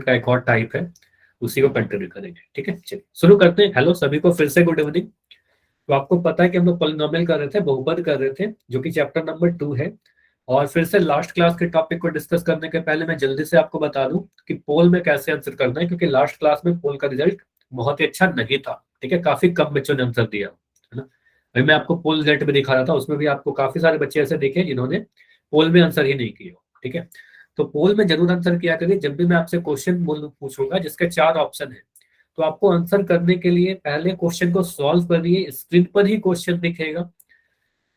का एक और टाइप है, उसी को कंटिन्यू करेंगे। ठीक है, चलिए शुरू करते हैं। हेलो सभी को फिर से गुड इवनिंग। तो आपको पता है कि हम लोग पॉलिनोमियल कर रहे थे, बहुपद कर रहे थे, जो कि चैप्टर नंबर 2 है। और फिर से लास्ट क्लास के टॉपिक को डिस्कस करने के पहले मैं जल्दी से आपको बता दूं कि पोल में कैसे आंसर करना है, क्योंकि लास्ट क्लास में पोल का रिजल्ट बहुत ही अच्छा नहीं था। ठीक है, काफी कम बच्चों ने आंसर दिया, है ना। अभी मैं आपको पोल रिजल्ट भी दिखा रहा था, उसमें भी आपको काफी सारे बच्चे ऐसे देखे जिन्होंने पोल में आंसर ही नहीं किया। ठीक है, तो पोल में जरूर आंसर किया करिए। जब भी मैं आपसे क्वेश्चन पूछूंगा जिसके 4 ऑप्शन है, तो आपको आंसर करने के लिए पहले क्वेश्चन को सॉल्व करिए। स्क्रीन पर ही क्वेश्चन दिखेगा,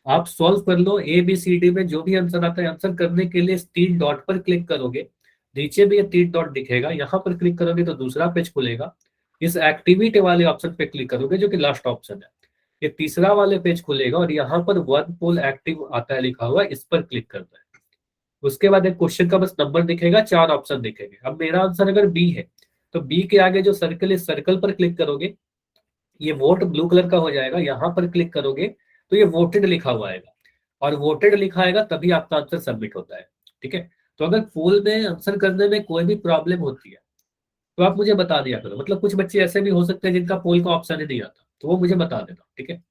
आप सॉल्व कर लो। ए बी सी डी में जो भी आंसर आता है, आंसर करने के लिए इस 3 डॉट पर क्लिक करोगे। नीचे भी ये 3 डॉट दिखेगा, यहाँ पर क्लिक करोगे तो दूसरा पेज खुलेगा। इस एक्टिविटी वाले ऑप्शन पे क्लिक करोगे, जो कि लास्ट ऑप्शन है। ये तीसरा वाले पेज खुलेगा और यहाँ पर वन पोल एक्टिव आता है लिखा हुआ, इस पर क्लिक करना है। उसके बाद एक क्वेश्चन का बस नंबर दिखेगा, 4 ऑप्शन दिखेंगे। अब मेरा आंसर अगर बी है, तो बी के आगे जो सर्कल, इस सर्कल पर क्लिक करोगे, ये वोट ब्लू कलर का हो जाएगा। यहाँ पर क्लिक करोगे तो ये वोटेड लिखा हुआ आएगा, और वोटेड लिखा आएगा तभी आपका आंसर सबमिट होता है। ठीक है, तो अगर पोल में आंसर करने में कोई भी प्रॉब्लम होती है तो आप मुझे बता दिया करो। मतलब कुछ बच्चे ऐसे भी हो सकते हैं जिनका पोल का ऑप्शन ही नहीं आता, तो वो मुझे बता देना। ठीक है,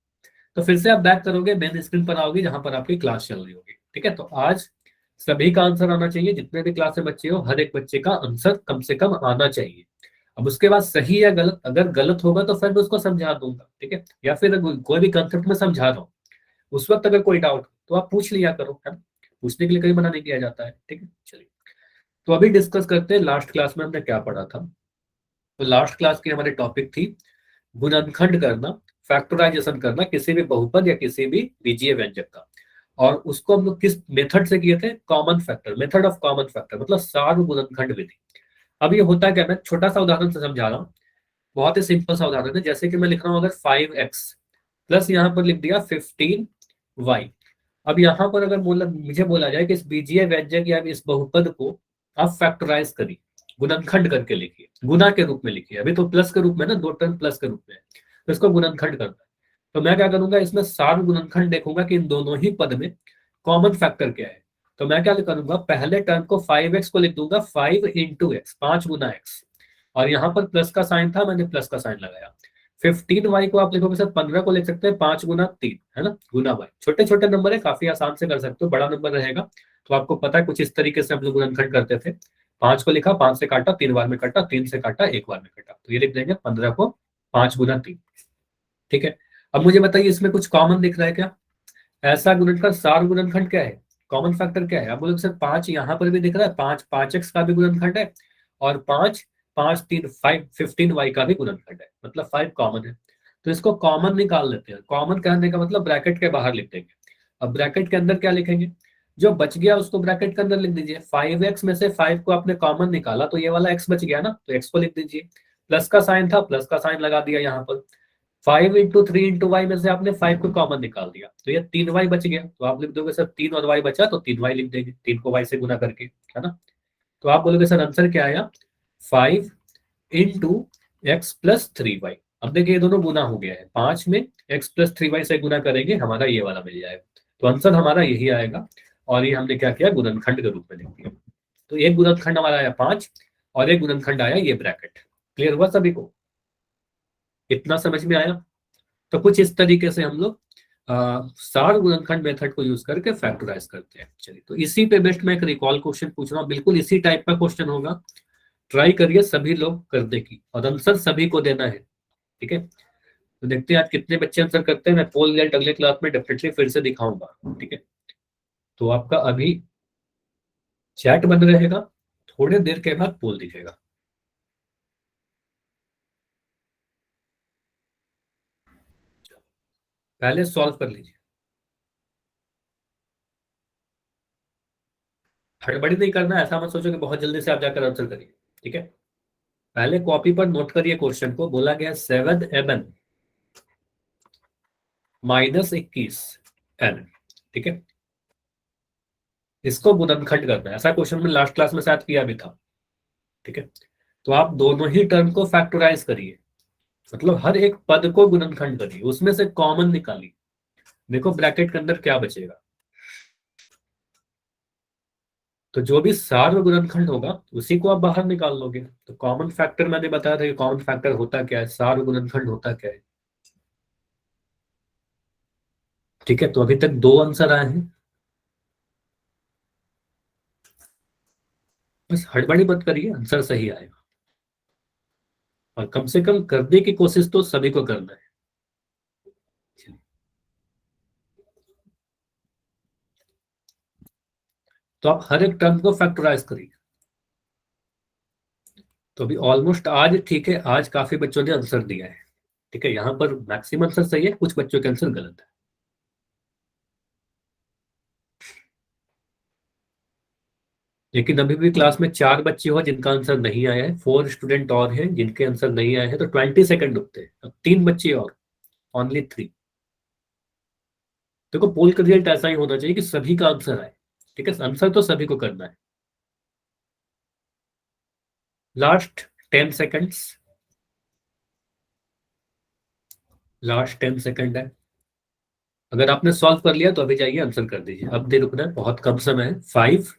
तो फिर से आप बैक करोगे, मेन स्क्रीन पर आओगे जहां पर आपकी क्लास चल रही होगी। ठीक है, तो आज सभी का आंसर आना चाहिए। जितने भी क्लास में बच्चे हो, हर एक बच्चे का आंसर कम से कम आना चाहिए। अब उसके बाद सही या गलत, अगर गलत होगा तो फिर मैं उसको समझा दूंगा। ठीक है, या फिर कोई भी कंसेप्ट में समझा रहा हूँ, उस वक्त अगर कोई डाउट तो आप पूछ लिया करो, है ना। पूछने के लिए कहीं मना नहीं किया जाता है। ठीक है, चलिए तो अभी डिस्कस करते हैं लास्ट क्लास में हमने क्या पढ़ा था। तो लास्ट क्लास की हमारी टॉपिक थी गुणनखंड करना, फैक्टराइजेशन करना किसी भी बहुपद या किसी भी बीजीय व्यंजक का। और उसको हम लोग किस मेथड से किए थे? Common factor, method of common factor, मतलब सार्व गुणनखंड विधि। अब ये होता है क्या, मैं छोटा सा उदाहरण से समझा रहा हूँ। बहुत ही सिंपल सा उदाहरण है। जैसे कि मैं लिख रहा हूँ अगर 5x प्लस यहाँ पर लिख दिया 15y। अब यहाँ पर अगर मुझे बोला जाए कि इस बीजीय व्यंजक या इस बहुपद को आप फैक्टराइज करिए, गुणनखंड करके लिखिए, गुना के रूप में लिखिए। अभी तो प्लस के रूप में ना, 2 टर्म प्लस के रूप में है, तो इसको गुणनखंड करना है। तो मैं क्या करूंगा, इसमें सार्व गुणनखंड देखूंगा कि इन दोनों ही पद में कॉमन फैक्टर क्या है। तो मैं क्या करूंगा, पहले टर्म को 5x को लिख दूंगा 5 इंटू एक्स, 5 गुना एक्स। और यहाँ पर प्लस का साइन था, मैंने प्लस का साइन लगाया। 15y को आप लिखोगे सर 15 को लिख सकते हैं 5 गुना 3, है ना, गुना y। छोटे छोटे नंबर है, काफी आसान से कर सकते हो। बड़ा नंबर रहेगा तो आपको पता है कुछ इस तरीके से हम लोग गुणनखंड करते थे। 5 को लिखा, 5 से काटा, 3 बार में कटा, 3 से काटा, 1 बार में कटा, तो ये लिख देंगे 15 को 5 गुना 3। ठीक है, अब मुझे बताइए इसमें कुछ कॉमन दिख रहा है क्या? ऐसा गुणनखंड, सार गुणनखंड क्या है, कॉमन फैक्टर क्या है? आप बोलोगे सर 5 यहाँ पर भी दिख रहा है, 5x का भी गुणनखंड है, और 5 5 3 5 15y का भी गुणनखंड है, मतलब 5 कॉमन है। तो इसको कॉमन निकाल लेते हैं। कॉमन कहने का मतलब ब्रैकेट के बाहर लिख देंगे। अब ब्रैकेट के अंदर क्या लिखेंगे? जो बच गया उसको ब्रैकेट के अंदर लिख दीजिए। 5x में से 5 को आपने कॉमन निकाला तो ये वाला x बच गया ना, तो x को लिख दीजिए। प्लस का साइन था, प्लस का साइन लगा दिया यहाँ पर। 5 इंटू 3 इंटू वाई में से आपने 5 को कॉमन निकाल दिया, तो ये 3y बच गया। तो आप लिख दोगे सर 3 और y बचा, तो 3y लिख देंगे, 3 को y से गुना करके, है ना। तो आप बोलोगे सर आंसर क्या आया? 5 इंटू एक्स प्लस 3y। अब देखिए ये दोनों गुना हो गया है, 5 में x प्लस 3y से गुना करेंगे, हमारा ये वाला मिल जाएगा। तो आंसर हमारा यही आएगा। और ये हमने क्या किया, गुणनखंड के रूप में लिख दिया। तो एक गुणनखंड हमारा आया 5, और एक गुणनखंड आया ये ब्रैकेट। क्लियर हुआ सभी को? इतना समझ में आया? तो कुछ इस तरीके से हम लोग सार गुणनखंड मेथड को यूज करके फैक्टराइज करते हैं। चलिए, तो इसी पे बेस्ट मैं एक रिकॉल क्वेश्चन पूछ रहा हूँ, बिल्कुल इसी टाइप का क्वेश्चन होगा। ट्राई करिए सभी लोग करने की, और आंसर सभी को देना है। ठीक है, तो देखते हैं आज कितने बच्चे आंसर करते हैं। मैं पोल रिजल्ट अगले क्लास में डेफिनेटली फिर से दिखाऊंगा। ठीक है, तो आपका अभी चैट बंद रहेगा, थोड़ी देर के बाद पोल दिखेगा। पहले सॉल्व कर लीजिए, हड़बड़ी नहीं करना। ऐसा मत सोचो कि बहुत जल्दी से आप जाकर आंसर करिए। ठीक है, पहले कॉपी पर नोट करिए क्वेश्चन को। बोला गया 7mn -21n। ठीक है, इसको गुणनखंड करना है। ऐसा क्वेश्चन में लास्ट क्लास में शायद किया भी था। ठीक है, तो आप दोनों ही टर्म को फैक्टराइज करिए, मतलब हर एक पद को गुणनखंड करिए, उसमें से कॉमन निकालिए। देखो ब्रैकेट के अंदर क्या बचेगा। तो जो भी सार्व गुणनखंड होगा उसी को आप बाहर निकाल लोगे। तो कॉमन फैक्टर मैंने बताया था कि कॉमन फैक्टर होता क्या है, सार्व गुणनखंड होता क्या है। ठीक है, तो अभी तक दो आंसर आए हैं। बस हड़बड़ी मत करिए, आंसर सही आएगा। और कम से कम करने की कोशिश तो सभी को करना है। तो आप हर एक टर्म को फैक्टराइज करिए। तो अभी ऑलमोस्ट आज ठीक है, आज काफी बच्चों ने आंसर दिया है। ठीक है, यहाँ पर मैक्सिमम आंसर सही है, कुछ बच्चों के आंसर गलत है। लेकिन अभी भी क्लास में चार बच्चे हो जिनका आंसर नहीं आया है, फोर स्टूडेंट और हैं जिनके आंसर नहीं आए हैं, तो 20 सेकंड रुकते हैं। अब तीन बच्चे और, ओनली 3। देखो पोल का रिजल्ट ऐसा ही होना चाहिए कि सभी का आंसर आए। ठीक है, आंसर तो सभी को करना है। लास्ट 10 सेकंड्स, लास्ट 10 सेकंड है। अगर आपने सॉल्व कर लिया तो अभी जाइए आंसर कर दीजिए, अब दे रुकना है, बहुत कम समय है। 5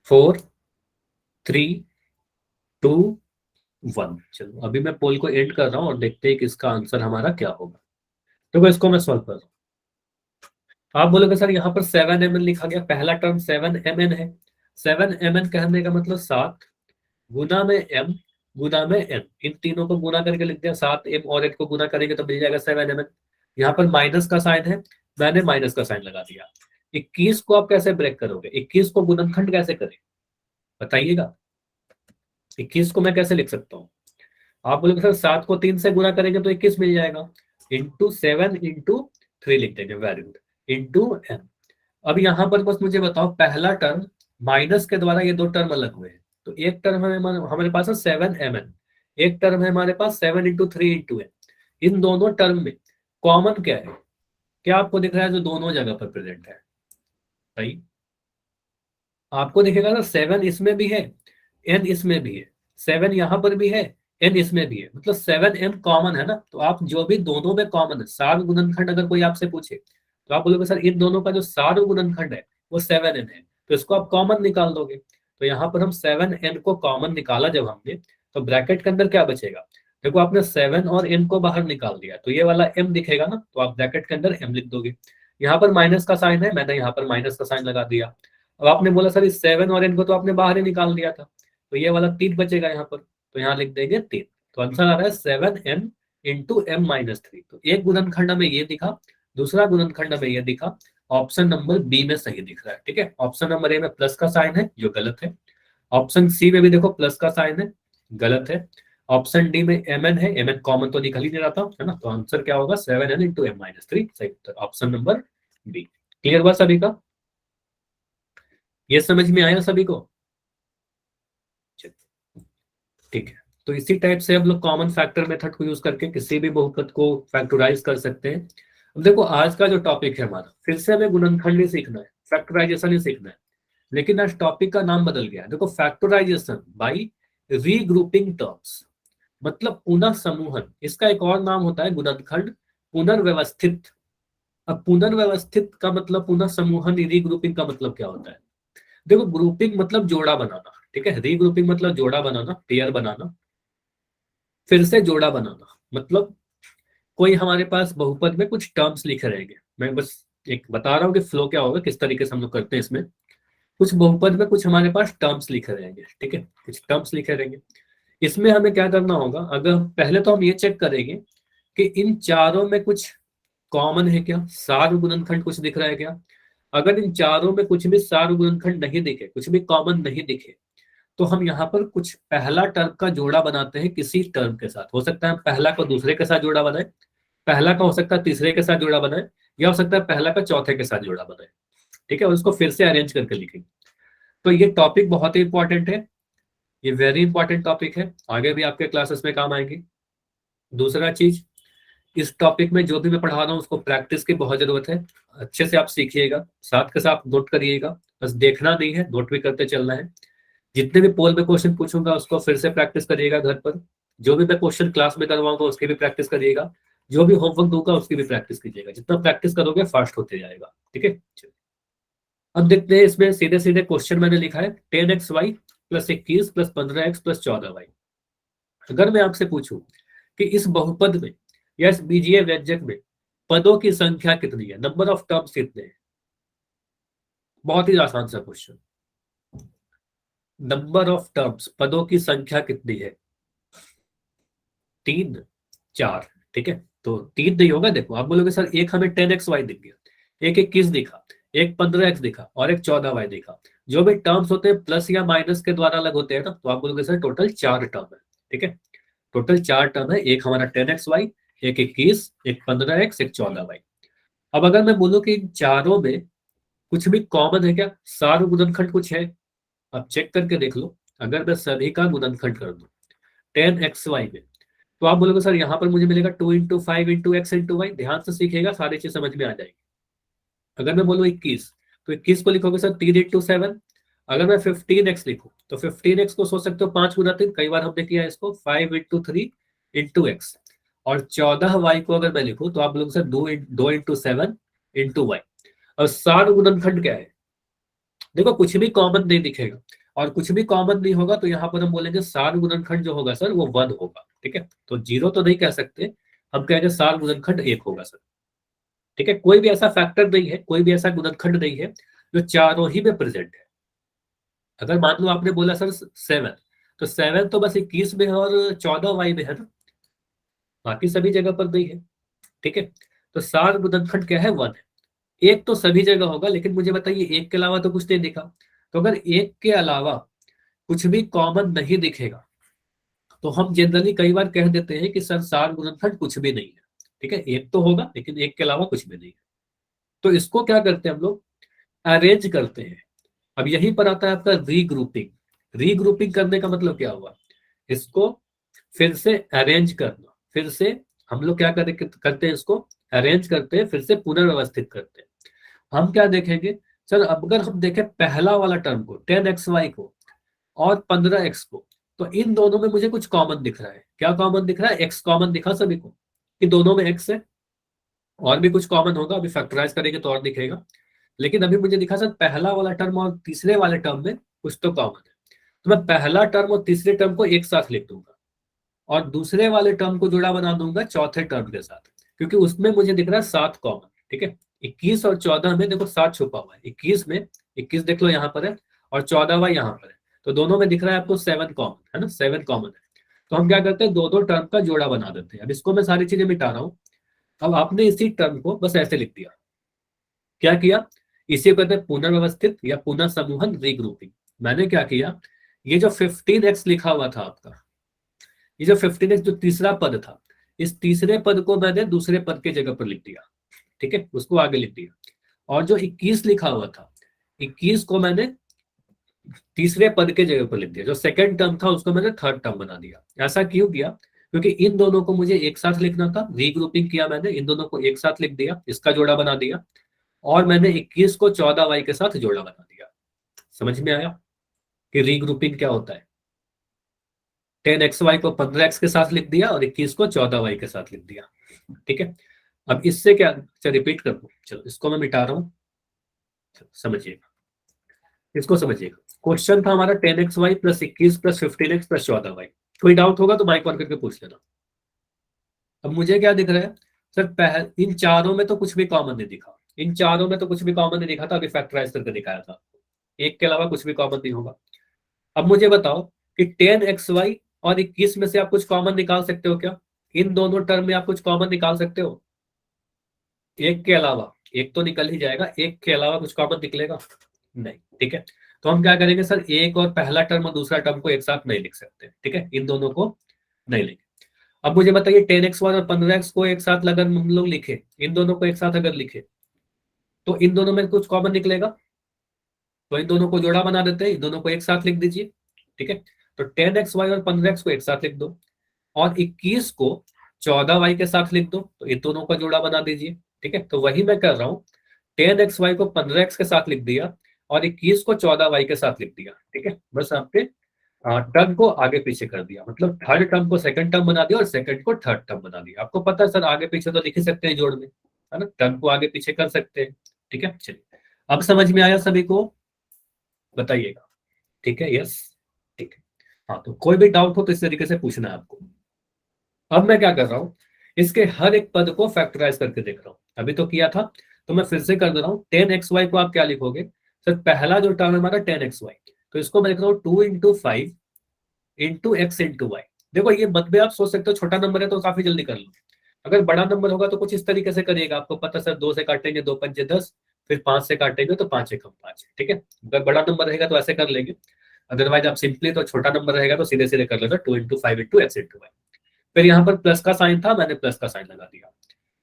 4 3 2 1। चलो अभी मैं पोल को एंड कर रहा हूँ और देखते हैं कि इसका आंसर हमारा क्या होगा। देखो इसको मैं सॉल्व कर रहा हूँ। आप बोलोगे सर यहाँ पर 7mn लिखा गया, पहला टर्म 7mn है। 7mn कहने का मतलब 7 गुना में m गुना में n, इन तीनों को गुना करके लिखते हैं। 7m और n को गुना करेंगे तो मिल जाएगा 7mn। यहाँ पर माइनस का साइन है, मैंने माइनस का साइन लगा दिया। 21 को आप कैसे ब्रेक करोगे, 21 को गुणनखंड कैसे करें बताइएगा। 21 को मैं कैसे लिख सकता हूँ। आप बोलोगे सर 7 को 3 से गुना करेंगे तो 21 मिल जाएगा। इंटू 7 इंटू 3 लिख देंगे, वेरी गुड, इंटू n। अब यहाँ पर बस मुझे बताओ, पहला टर्म माइनस के द्वारा ये दो टर्म अलग हुए हैं, तो एक टर्म हमारे पास है 7mn, एक टर्म है हमारे पास 7 इंटू 3 इंटू n। इन दोनों टर्म में कॉमन क्या है, क्या आपको दिख रहा है जो दोनों जगह पर प्रेजेंट है। सही, आपको दिखेगा ना 7 इसमें भी है, n इसमें भी है। 7 यहाँ पर भी है, n इसमें भी है, मतलब 7m कॉमन है ना। तो आप जो भी दोनों में कॉमन है, सार्व गुणनखंड अगर कोई आपसे पूछे तो आप बोलोगे सर इन दोनों का जो सार्व गुणनखंड है वो 7n है, तो इसको आप कॉमन निकाल दोगे। तो यहाँ पर हम 7n को कॉमन निकाला जब हमने, तो ब्रैकेट के अंदर क्या बचेगा। देखो आपने 7 और n को बाहर निकाल दिया, तो ये वाला m दिखेगा ना, तो आप ब्रैकेट के अंदर m लिख दोगे। यहाँ पर माइनस का साइन है, मैंने यहाँ पर माइनस का साइन लगा दिया। अब आपने बोला सर इस 7 और n को तो आपने बाहर ही निकाल दिया था, तो ये वाला 3 बचेगा यहाँ पर, तो यहाँ लिख देंगे 3। तो आंसर आ रहा है 7n इंटू m-3। तो एक गुणनखंड में ये दिखा, दूसरा गुणनखंड में ये दिखा। ऑप्शन नंबर बी में सही दिख रहा है। ठीक है, ऑप्शन नंबर ए में प्लस का साइन है जो गलत है। ऑप्शन सी में भी देखो प्लस का साइन है, गलत है। ऑप्शन डी में mn है, mn कॉमन तो निकल ही नहीं रहा था, है ना। तो आंसर क्या होगा, 7n इंटू m-3, सही उत्तर ऑप्शन नंबर बी। क्लियर हुआ सभी का, ये समझ में आया सभी को। चलिए, ठीक है। तो इसी टाइप से हम लोग कॉमन फैक्टर मेथड को यूज करके किसी भी बहुपद को फैक्टराइज कर सकते हैं। अब देखो आज का जो टॉपिक है हमारा, फिर से हमें गुणनखंड ही सीखना है, फैक्टराइजेशन ही सीखना है। लेकिन आज टॉपिक का नाम बदल गया है। देखो फैक्टराइजेशन बाय रीग्रुपिंग टर्म्स, मतलब पुनः समूहन। इसका एक और नाम होता है गुणनखंड पुनर्व्यवस्थित। अब पुनर्व्यवस्थित का मतलब पुनः समूहन, रीग्रुपिंग का मतलब क्या होता है। देखो ग्रुपिंग मतलब जोड़ा बनाना, ठीक है। रीग्रुपिंग मतलब जोड़ा बनाना, पेयर बनाना। फिर से जोड़ा बनाना मतलब कोई हमारे पास बहुपद में कुछ टर्म्स लिखे रहेंगे। मैं बस एक बता रहा हूँ कि फ्लो क्या होगा, किस तरीके से हम लोग करते हैं इसमें। कुछ बहुपद में कुछ हमारे पास टर्म्स लिखे रहेंगे, ठीक है, कुछ टर्म्स लिखे रहेंगे। इसमें हमें क्या करना होगा, अगर पहले तो हम ये चेक करेंगे कि इन चारों में कुछ कॉमन है क्या, सार्व गुणनखंड कुछ दिख रहा है क्या। अगर इन चारों में कुछ भी सार्व गुणनखंड नहीं दिखे, कुछ भी कॉमन नहीं दिखे, तो हम यहाँ पर कुछ पहला टर्म का जोड़ा बनाते हैं किसी टर्म के साथ। हो सकता है पहला को दूसरे के साथ जोड़ा बनाए, पहला का हो सकता है तीसरे के साथ जोड़ा बनाए, या हो सकता है पहला का चौथे के साथ जोड़ा बनाए। ठीक है, और उसको फिर से अरेंज करके लिखेंगे। तो ये टॉपिक बहुत ही इंपॉर्टेंट है, ये वेरी इंपॉर्टेंट टॉपिक है, आगे भी आपके क्लासेस में काम आएंगे। दूसरा चीज, इस टॉपिक में जो भी मैं पढ़ा रहा हूँ उसको प्रैक्टिस की बहुत जरूरत है। अच्छे से आप सीखिएगा, साथ के साथ नोट करिएगा, बस देखना नहीं है, नोट भी करते चलना है। जितने भी पोल में क्वेश्चन पूछूंगा उसको फिर से प्रैक्टिस करिएगा घर पर। जो भी मैं क्वेश्चन क्लास में करवाऊंगा उसकी भी प्रैक्टिस करिएगा। जो भी होमवर्क दूंगा उसकी भी प्रैक्टिस कीजिएगा। जितना प्रैक्टिस करोगे फास्ट होते जाएगा। ठीक है, चलिए। अब देखते हैं इसमें सीधे सीधे क्वेश्चन मैंने लिखा है 10xy plus 21 plus 15x plus 14y। अगर मैं आपसे पूछूं कि इस बहुपद में या इस बीजीय व्यंजक में पदों की संख्या कितनी है, नंबर ऑफ टर्म्स कितने हैं, बहुत ही आसान सा क्वेश्चन। नंबर ऑफ टर्म्स, पदों की संख्या कितनी है? 3, 4। ठीक है, तो 3 नहीं होगा। देखो आप बोलोगे सर एक हमें 10xy दिख गया, एक 21 दिखा, एक 15x दिखा और एक 14y दिखा। जो भी टर्म्स होते हैं प्लस या माइनस के द्वारा अलग होते हैं ना, तो आप बोलोगे सर टोटल 4 टर्म है। ठीक है, टोटल 4 टर्म है, एक हमारा 10xy, एक 21, एक 15x, एक 14y। अब अगर मैं बोलूं कि इन चारों में कुछ भी कॉमन है क्या, सार गुणनखंड कुछ है, आप चेक करके देख लो। अगर मैं सभी का गुणनखंड कर दूं 10xy में, तो आप बोलोगे सर यहाँ पर मुझे मिलेगा 2 × 5 × x × y। ध्यान से सीखेगा, सारी चीज समझ में आ जाएगी। अगर मैं बोलूँ 21, तो 21 को लिखोगे सर 3 × 7। अगर मैं 15x लिखूं तो 15x को सोच सकते हो 5 × 3, कई बार हमने किया इसको 5 × 3 × x। और 14y को अगर मैं लिखूं तो आप बोलोगे सर 2 × 7 × y। और सार गुणनखंड क्या है? देखो कुछ भी कॉमन नहीं दिखेगा और कुछ भी कॉमन नहीं होगा, तो यहाँ पर हम बोलेंगे सार गुणनखंड जो होगा सर वो 1 होगा। ठीक है, तो 0 तो नहीं कह सकते, हम कहेंगे सार गुणनखंड 1 होगा सर। ठीक है, कोई भी ऐसा फैक्टर नहीं है, कोई भी ऐसा गुणनखंड नहीं है जो चारों ही में प्रेजेंट है। अगर मान लो आपने बोला सर 7, तो 7 तो बस 21 में है और 14y में है ना, बाकी सभी जगह पर नहीं है। ठीक है, तो सार गुणनखंड क्या है, 1 है। एक तो सभी जगह होगा, लेकिन मुझे बताइए एक के अलावा तो कुछ नहीं दिखा। तो अगर एक के अलावा कुछ भी कॉमन नहीं दिखेगा, तो हम जनरली कई बार कह देते हैं कि सर सार गुणनखंड कुछ भी नहीं है। ठीक है, एक तो होगा लेकिन एक के अलावा कुछ भी नहीं है। तो इसको क्या करते हैं हम लोग, अरेंज करते हैं। अब यहीं पर आता है आपका रीग्रुपिंग। रीग्रुपिंग करने का मतलब क्या हुआ, इसको फिर से अरेंज करना। फिर से हम लोग क्या करते हैं, इसको अरेंज करते हैं, फिर से पुनर्व्यवस्थित करते हैं। हम क्या देखेंगे सर, अब अगर हम देखें पहला वाला टर्म को 10xy को और 15x को, तो इन दोनों में मुझे कुछ कॉमन दिख रहा है। क्या कॉमन दिख रहा है? x कॉमन दिखा सभी को कि दोनों में x है। और भी कुछ कॉमन होगा, अभी फैक्टराइज करेंगे तो और दिखेगा। लेकिन अभी मुझे दिखा सर पहला वाला टर्म और तीसरे वाले टर्म में कुछ तो कॉमन है। तो मैं पहला टर्म और तीसरे टर्म को एक साथ लिख दूंगा और दूसरे वाले टर्म को जुड़ा बना दूंगा चौथे टर्म के साथ, क्योंकि उसमें मुझे दिख रहा है 7 कॉमन। ठीक है, 21 और 14 में देखो 7 छुपा हुआ है। 21 में 21 देख लो यहाँ पर है और 14वां यहाँ पर है, तो दोनों में दिख रहा है आपको 7 कॉमन है ना, 7 कॉमन है। तो हम क्या करते हैं, दो दो टर्म का जोड़ा बना देते हैं। अब इसको मैं सारी चीजें मिटा रहा हूँ। अब आपने इसी टर्म को बस ऐसे लिख दिया। क्या किया, इसी को कहते हैं पुनर्व्यवस्थित या पुनः समूहन, रीग्रुपिंग। मैंने क्या किया, ये जो 15x लिखा हुआ था आपका, ये जो 15x जो तीसरा पद था, इस तीसरे पद को मैंने दूसरे पद के जगह पर लिख दिया। ठीक है, उसको आगे लिख दिया। और जो 21 लिखा हुआ था, 21 को मैंने तीसरे पद के जगह पर लिख दिया। जो सेकंड टर्म था उसको मैंने थर्ड टर्म बना दिया। ऐसा क्यों किया? क्योंकि इन दोनों को मुझे एक साथ लिखना था। रीग्रुपिंग किया मैंने, इन दोनों को एक साथ लिख दिया, इसका जोड़ा बना दिया। और मैंने 21 को 14y के साथ जोड़ा बना दिया। समझ में आया कि रीग्रुपिंग क्या होता है? 10xy को 15x के साथ लिख दिया और 21 को 14y के साथ लिख दिया। ठीक है, अब इससे क्या, चलो रिपीट कर दूं, चलो इसको मैं मिटा रहा हूं। समझिएगा, इसको समझिएगा। क्वेश्चन था हमारा 10xy plus 21 plus 15x plus 14y। कोई डाउट होगा तो माइक ऑन करके पूछ लेना। अब मुझे क्या दिख रहा है सर, इन चारों में तो कुछ भी कॉमन नहीं दिखा। इन चारों में तो कुछ भी कॉमन नहीं दिखा था, अभी फैक्टराइज करके दिखाया था। एक के अलावा कुछ भी कॉमन नहीं होगा। अब मुझे बताओ कि 10xy और 21 में से आप कुछ कॉमन निकाल सकते हो क्या? इन दोनों टर्म में आप कुछ कॉमन निकाल सकते हो? एक के अलावा, एक तो निकल ही जाएगा, एक के अलावा कुछ कॉमन निकलेगा नहीं। ठीक है, तो हम क्या करेंगे सर, एक और पहला टर्म और दूसरा टर्म को एक साथ नहीं लिख सकते। ठीक है, इन दोनों को नहीं लिखे। अब मुझे बताइए 10x1 और 15x को एक साथ अगर हम लोग लिखे, इन दोनों को एक साथ अगर लिखे, तो इन दोनों में कुछ कॉमन निकलेगा। तो इन दोनों को जोड़ा बना देते हैं, इन दोनों को एक साथ लिख दीजिए। ठीक है, तो 10xy और 15x को एक साथ लिख दो और 21 को 14y के साथ लिख दो, तो इन दोनों का जोड़ा बना दीजिए। ठीक है, तो वही मैं कर रहा हूँ, 10xy को 15x के साथ लिख दिया और 21 को 14y के साथ लिख दिया। ठीक है, बस आपके टर्म को आगे पीछे कर दिया, मतलब थर्ड टर्म को सेकंड टर्म बना दिया और सेकंड को थर्ड टर्म बना दिया। आपको पता है सर, आगे पीछे तो लिख ही सकते हैं जोड़ में, है ना, टर्म को आगे पीछे कर सकते हैं। ठीक है, चलिए अब समझ में आया सभी को? बताइएगा। ठीक है, यस, ठीक है। हाँ, तो कोई भी डाउट हो तो इस तरीके से पूछना है आपको। अब मैं क्या कर रहा हूँ, इसके हर एक पद को फैक्टराइज करके देख रहा हूँ। अभी तो किया था, तो मैं फिर से कर दे रहा हूँ। 10xy को आप क्या लिखोगे? सर पहला जो टर्म है हमारा 10xy, तो इसको मैं लिख रहा हूँ 2 × 5 × x × y। देखो ये मत में आप सोच सकते हो छोटा नंबर है तो काफी जल्दी कर लो। अगर बड़ा नंबर होगा तो कुछ इस तरीके से करिएगा, आपको पता सर 2 से काटेंगे 2 × 5 = 10, फिर 5 से काटेंगे तो 5 × 1 = 5। ठीक है, अगर बड़ा नंबर रहेगा तो ऐसे कर लेंगे, अदरवाइज आप सिंपली तो छोटा नंबर रहेगा तो सीधे सीधे कर लेना 2 × 5 × x × y। फिर यहाँ पर प्लस का साइन था, मैंने प्लस का साइन लगा दिया।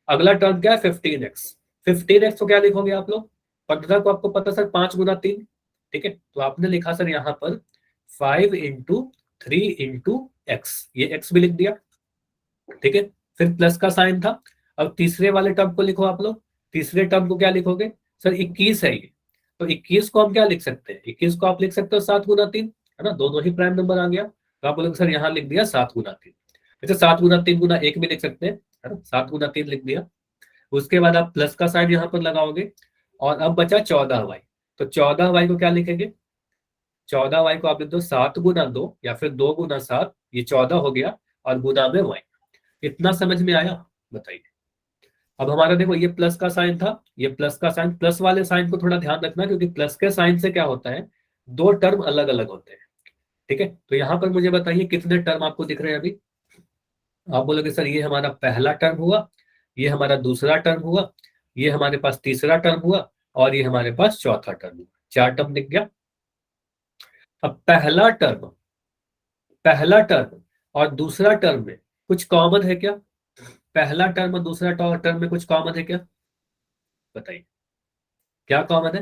अगला टर्म क्या है? 15x। 15x को क्या लिखोगे आप लोग? 15 को आपको पता सर 5 × 3। ठीक है, तो आपने लिखा सर यहाँ पर 5 × 3 × x, ये x भी लिख दिया। ठीक है, फिर प्लस का साइन था। अब तीसरे वाले टर्म को लिखो आप लोग। तीसरे टर्म को क्या लिखोगे? सर 21 है ये, तो 21 को हम क्या लिख सकते हैं? 21 को आप लिख सकते हो 7 × 3, है ना, दोनों ही प्राइम नंबर आ गया, तो आप बोलोगे सर यहाँ लिख दिया 7 × 3। अच्छा, 7 × 3 × 1 भी लिख सकते हैं, है ना, 7 × 3 लिख दिया। उसके बाद आप प्लस का साइन यहाँ पर लगाओगे, और अब बचा 14y। तो 14y को क्या लिखेंगे? 14y को आप लिख दो 7 × 2 या फिर 2 × 7, ये 14 हो गया, और गुना में y। इतना समझ में आया? बताइए। अब हमारा देखो ये प्लस का साइन था, ये प्लस का साइन, प्लस वाले साइन को थोड़ा ध्यान रखना, क्योंकि प्लस के साइन से क्या होता है, दो टर्म अलग अलग होते हैं। ठीक है, तो यहाँ पर मुझे बताइए कितने टर्म आपको दिख रहे हैं अभी? आप बोलोगे सर ये हमारा पहला टर्म हुआ, ये हमारा दूसरा टर्म हुआ, ये हमारे पास तीसरा टर्म हुआ, और ये हमारे पास चौथा टर्म हुआ। 4 टर्म दिख गया। अब पहला टर्म और दूसरा टर्म में कुछ कॉमन है क्या? पहला टर्म और दूसरा टर्म में कुछ कॉमन है क्या? बताइए, क्या कॉमन है?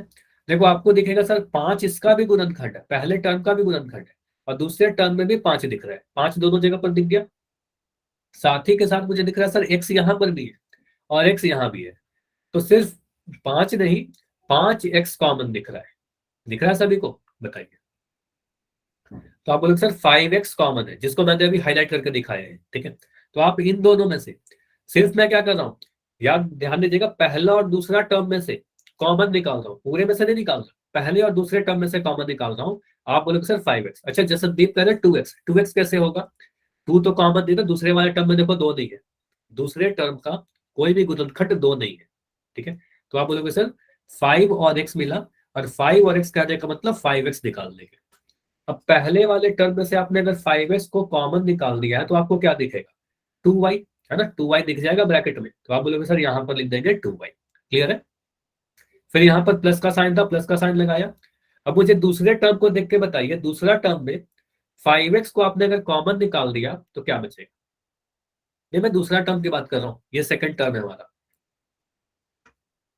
देखो आपको दिखेगा सर 5 इसका भी गुणनखंड है, पहले टर्म का भी गुणनखंड है, और दूसरे टर्म में भी 5 दिख रहा है। 5 दोनों जगह पर दिख गया। साथ ही के साथ मुझे दिख रहा है सर x यहां पर भी है और x यहां भी है, तो सिर्फ 5 नहीं, 5x कॉमन दिख रहा है। दिख रहा है सभी को? बताइए। तो आप बोलोगे सर 5x कॉमन है, जिसको मैंने अभी हाईलाइट करके दिखाया है। ठीक है, तो आप इन दोनों में से सिर्फ मैं क्या कर रहा हूं, याद ध्यान दीजिएगा, पहला और दूसरा टर्म में से कॉमन निकाल रहा हूँ, पूरे में से नहीं निकाल रहा, पहले और दूसरे टर्म में से कॉमन निकाल रहा हूँ। आप बोलोगे सर 5x। अच्छा, जसनदीप कह रहे हैं 2x। 2x कैसे होगा? 2 तो कॉमन नहीं था, दूसरे वाले टर्म में देखो 2 नहीं है, दूसरे टर्म का कोई भी गुणनखंड 2 नहीं है। ठीक है, तो आप बोलोगे सर 5 और x मिला, और 5 और x कहने का मतलब 5x निकाल लेंगे। अब पहले वाले टर्म में से आपने अगर 5x को कॉमन निकाल दिया है तो आपको क्या दिखेगा? 2y, है ना, 2y दिख जाएगा ब्रैकेट में, तो आप बोलोगे सर यहाँ पर लिख देंगे 2y। क्लियर है? फिर यहाँ पर प्लस का साइन था, प्लस का साइन लगाया। अब मुझे दूसरे टर्म को देख के बताइए, दूसरा टर्म में 5x को आपने अगर कॉमन निकाल दिया तो क्या बचेगा? ये मैं दूसरा टर्म की बात कर रहा हूँ, ये सेकंड टर्म है हमारा।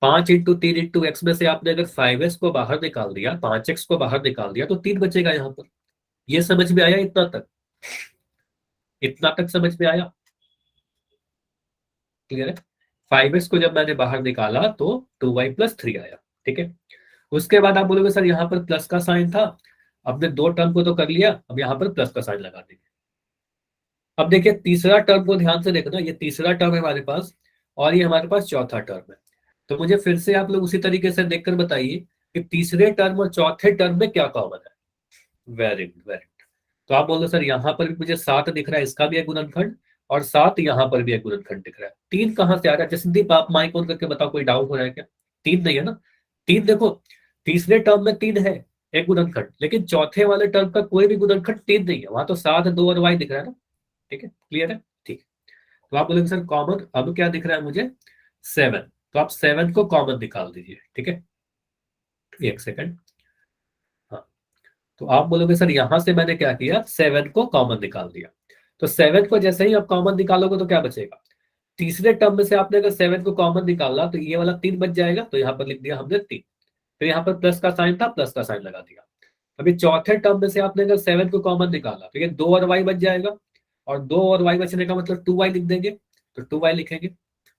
5 × 3 × x में से आपने अगर 5x को बाहर निकाल दिया, 5x को बाहर निकाल दिया, तो 3 बचेगा यहाँ पर। ये समझ में आया? इतना तक, इतना तक समझ में आया? क्लियर है? 5x को जब मैंने बाहर निकाला तो 2y + 3 आया। ठीक है, उसके बाद आप बोलोगे सर यहाँ पर प्लस का साइन था, आपने दो टर्म को तो कर लिया, अब यहाँ पर प्लस का साइन लगा देंगे। अब देखिए तीसरा टर्म को ध्यान से देखना, ये तीसरा टर्म है हमारे पास, और ये हमारे पास चौथा टर्म है। तो मुझे फिर से आप लोग उसी तरीके से देखकर बताइए कि तीसरे टर्म और चौथे टर्म में क्या कॉमन है। Very good, very good. तो आप बोलो सर यहाँ पर भी मुझे 7 दिख रहा है, इसका भी एक गुणनखंड, और 7 यहाँ पर भी एक गुणनखंड दिख रहा है। 3 कहाँ से आ रहा है? जसनदीप आप माइक ऑन करके बताओ, कोई डाउट हो रहा है क्या? 3 नहीं है ना? 3 देखो, तीसरे टर्म में 3 है, एक गुणनखंड, लेकिन चौथे वाले टर्म का कोई भी गुणनखंड 3 नहीं है, वहां तो 7, 2 और y दिख रहा है ना। ठीक है, क्लियर है? ठीक। तो आप बोलेंगे सर कॉमन अब क्या दिख रहा है मुझे? 7। तो आप 7 को कॉमन निकाल दीजिए। ठीक है, एक सेकंड। हाँ, तो आप बोलोगे सर यहां से मैंने क्या किया, 7 को कॉमन निकाल दिया। तो 7 को जैसे ही आप कॉमन निकालोगे तो क्या बचेगा? तीसरे टर्म में से आपने अगर 7 को कॉमन निकाला तो ये वाला 3 बच जाएगा, तो यहाँ पर लिख दिया हमने 3। फिर यहाँ पर प्लस का साइन था, प्लस का साइन लगा दिया। अभी चौथे टर्म में से आपने अगर 7 को कॉमन निकाला तो ये 2 और y बच जाएगा, और 2 और y बचने का मतलब 2y लिख देंगे, तो 2y लिखेंगे।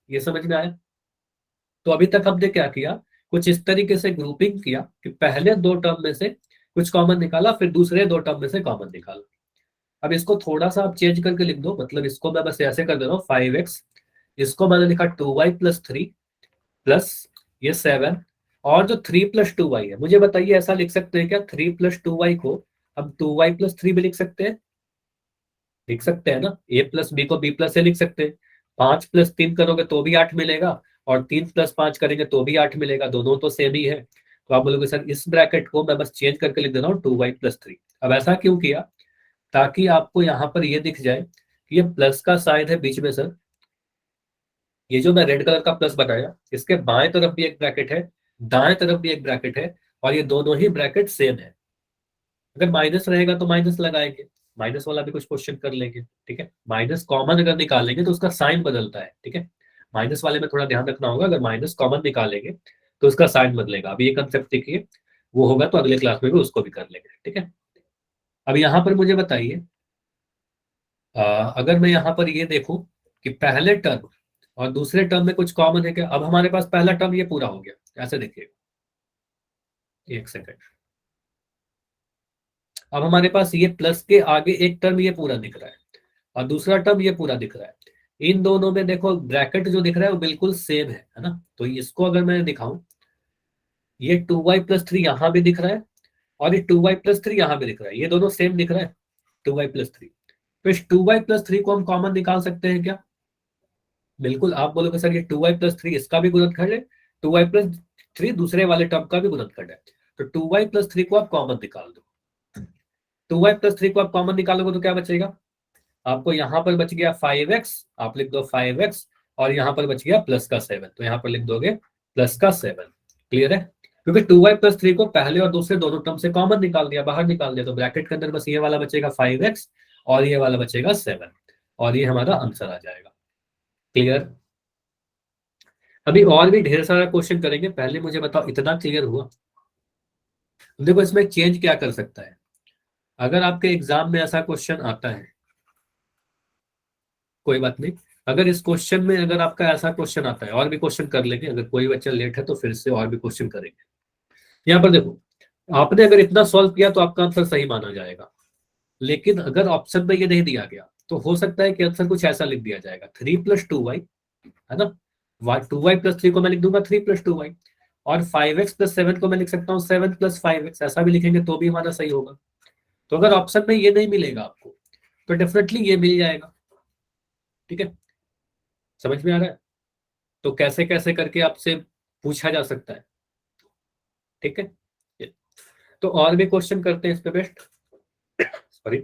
ये समझ में आया? तो अभी तक हमने क्या किया, कुछ इस तरीके से ग्रुपिंग किया कि पहले दो टर्म में से कुछ कॉमन निकाला, फिर दूसरे दो टर्म में से कॉमन निकाला। अब इसको थोड़ा सा आप चेंज करके लिख दो, मतलब इसको मैं बस ऐसे कर दे रहा हूँ 5x, इसको मैंने लिखा 2y + 3 प्लस ये 7, और जो 3+2y है, मुझे बताइए ऐसा लिख सकते हैं क्या 3+2y को हम 2y+3 भी लिख सकते हैं? लिख सकते हैं ना, a+b को b+a लिख सकते हैं। 5+3 करोगे तो भी 8 मिलेगा, और 3+5 करेंगे तो भी 8 मिलेगा, दोनों तो सेम ही है। तो आप बोलोगे सर इस ब्रैकेट को मैं बस चेंज करके लिख दे रहा हूँ 2y+3। अब ऐसा क्यों किया? ताकि आपको यहाँ पर ये दिख जाए कि ये प्लस का साइन है बीच में सर, ये जो मैं रेड कलर का प्लस बताया, इसके बाएं तरफ भी एक ब्रैकेट है, दाएं तरफ भी एक ब्रैकेट है, और ये दोनों ही ब्रैकेट सेम है। अगर माइनस रहेगा तो माइनस लगाएंगे, माइनस वाला भी कुछ क्वेश्चन कर लेंगे, ठीक है। माइनस कॉमन अगर निकालेंगे तो उसका साइन बदलता है, ठीक है। माइनस वाले में थोड़ा ध्यान रखना होगा, अगर माइनस कॉमन निकालेंगे तो उसका साइन बदलेगा। अभी ये कंसेप्ट देखिए, वो होगा तो अगले क्लास में भी उसको भी कर लेंगे, ठीक है। अब यहाँ पर मुझे बताइए, अगर मैं यहाँ पर ये देखूं कि पहले टर्म और दूसरे टर्म में कुछ कॉमन है क्या? अब हमारे पास पहला टर्म ये पूरा हो गया, ऐसे देखिए, एक सेकंड। अब हमारे पास ये प्लस के आगे एक टर्म ये पूरा दिख रहा है, और दूसरा टर्म ये पूरा दिख रहा है। इन दोनों में देखो ब्रैकेट जो दिख रहा है वो बिल्कुल सेम है ना। तो इसको अगर मैं दिखाऊं, ये 2y+3 यहां भी दिख रहा है, और ये 2y+3 यहां भी दिख रहा है, ये दोनों सेम दिख रहा है, 2y+3। तो इस 2y+3 को हम कॉमन निकाल सकते हैं क्या? बिल्कुल। आप बोलोगे सर ये 2y+3 इसका भी गुणनखंड है, 2y+3 दूसरे वाले टर्म का भी गुणनखंड है, तो 2y+3 को आप कॉमन निकाल दो। 2y+3 को आप कॉमन निकालोगे तो क्या बचेगा? आपको यहाँ पर बच गया 5x, आप लिख दो 5x, और यहाँ पर बच गया प्लस का 7, तो यहाँ पर लिख दोगे प्लस का 7। क्लियर है? क्योंकि 2y+3 को पहले और दूसरे दोनों टर्म से कॉमन निकाल दिया, बाहर निकाल दिया, तो ब्रैकेट के अंदर बस ये वाला बचेगा 5x, और ये वाला बचेगा 7, और ये हमारा आंसर आ जाएगा। क्लियर? अभी और भी ढेर सारा क्वेश्चन करेंगे, पहले मुझे बताओ इतना क्लियर हुआ? देखो इसमें चेंज क्या कर सकता है, अगर आपके एग्जाम में ऐसा क्वेश्चन आता है, कोई बात नहीं, अगर इस क्वेश्चन में अगर आपका ऐसा क्वेश्चन आता है, और भी क्वेश्चन कर लेंगे, अगर कोई बच्चा लेट है तो फिर से और भी क्वेश्चन करेंगे। यहाँ पर देखो, आपने अगर इतना सॉल्व किया तो आपका आंसर सही माना जाएगा, लेकिन अगर ऑप्शन में ये नहीं दिया गया तो हो सकता है कि आंसर कुछ ऐसा लिख दिया जाएगा 3+2y, है ना। 2y+3 को मैं लिख दूंगा 3+2y, और 5x+7 को मैं लिख सकता हूँ 7+5x, ऐसा भी लिखेंगे तो भी हमारा सही होगा। तो अगर ऑप्शन में ये नहीं मिलेगा आपको तो डेफिनेटली ये मिल जाएगा, ठीक है। समझ में आ रहा है? तो कैसे कैसे करके आपसे पूछा जा सकता है, ठीक है। तो और भी क्वेश्चन करते हैं इस पे बेस्ट, सॉरी।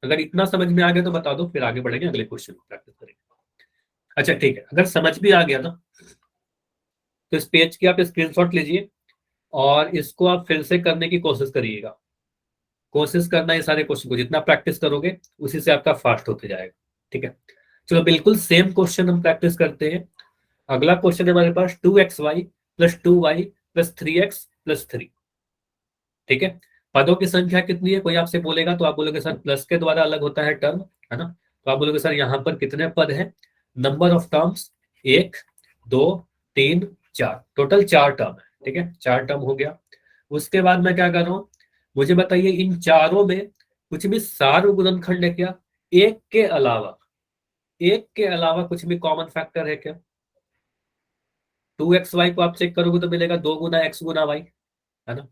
अगर इतना समझ में आ गया तो बता दो, फिर आगे बढ़ेंगे, अगले क्वेश्चन को प्रैक्टिस करेंगे। अच्छा ठीक है, अगर समझ भी आ गया ना तो इस पेज की आप स्क्रीनशॉट लीजिए, और इसको आप फिर से करने की कोशिश करिएगा। कोशिश करना है सारे क्वेश्चन को, जितना प्रैक्टिस करोगे उसी से आपका फास्ट होते जाएगा, ठीक है। चलो बिल्कुल सेम क्वेश्चन हम प्रैक्टिस करते हैं। अगला क्वेश्चन है हमारे पास 2xy+2y+3x+3, ठीक है। पदों की संख्या कितनी है कोई आपसे बोलेगा तो आप बोलोगे सर प्लस के द्वारा अलग होता है टर्म, है ना। तो आप बोलोगे सर यहाँ पर कितने पद हैं? Number of terms 1, 2, 3, 4, total 4 term है, ठीक है। 4 टर्म हो गया। उसके बाद मैं क्या कर रहा हूँ, मुझे बताइए इन चारों में कुछ भी सार्वगुणनखंड है क्या? एक के अलावा, एक के अलावा कुछ भी कॉमन फैक्टर है क्या? 2xy को आप चेक करोगे तो मिलेगा 2 गुना x गुना y, है ना।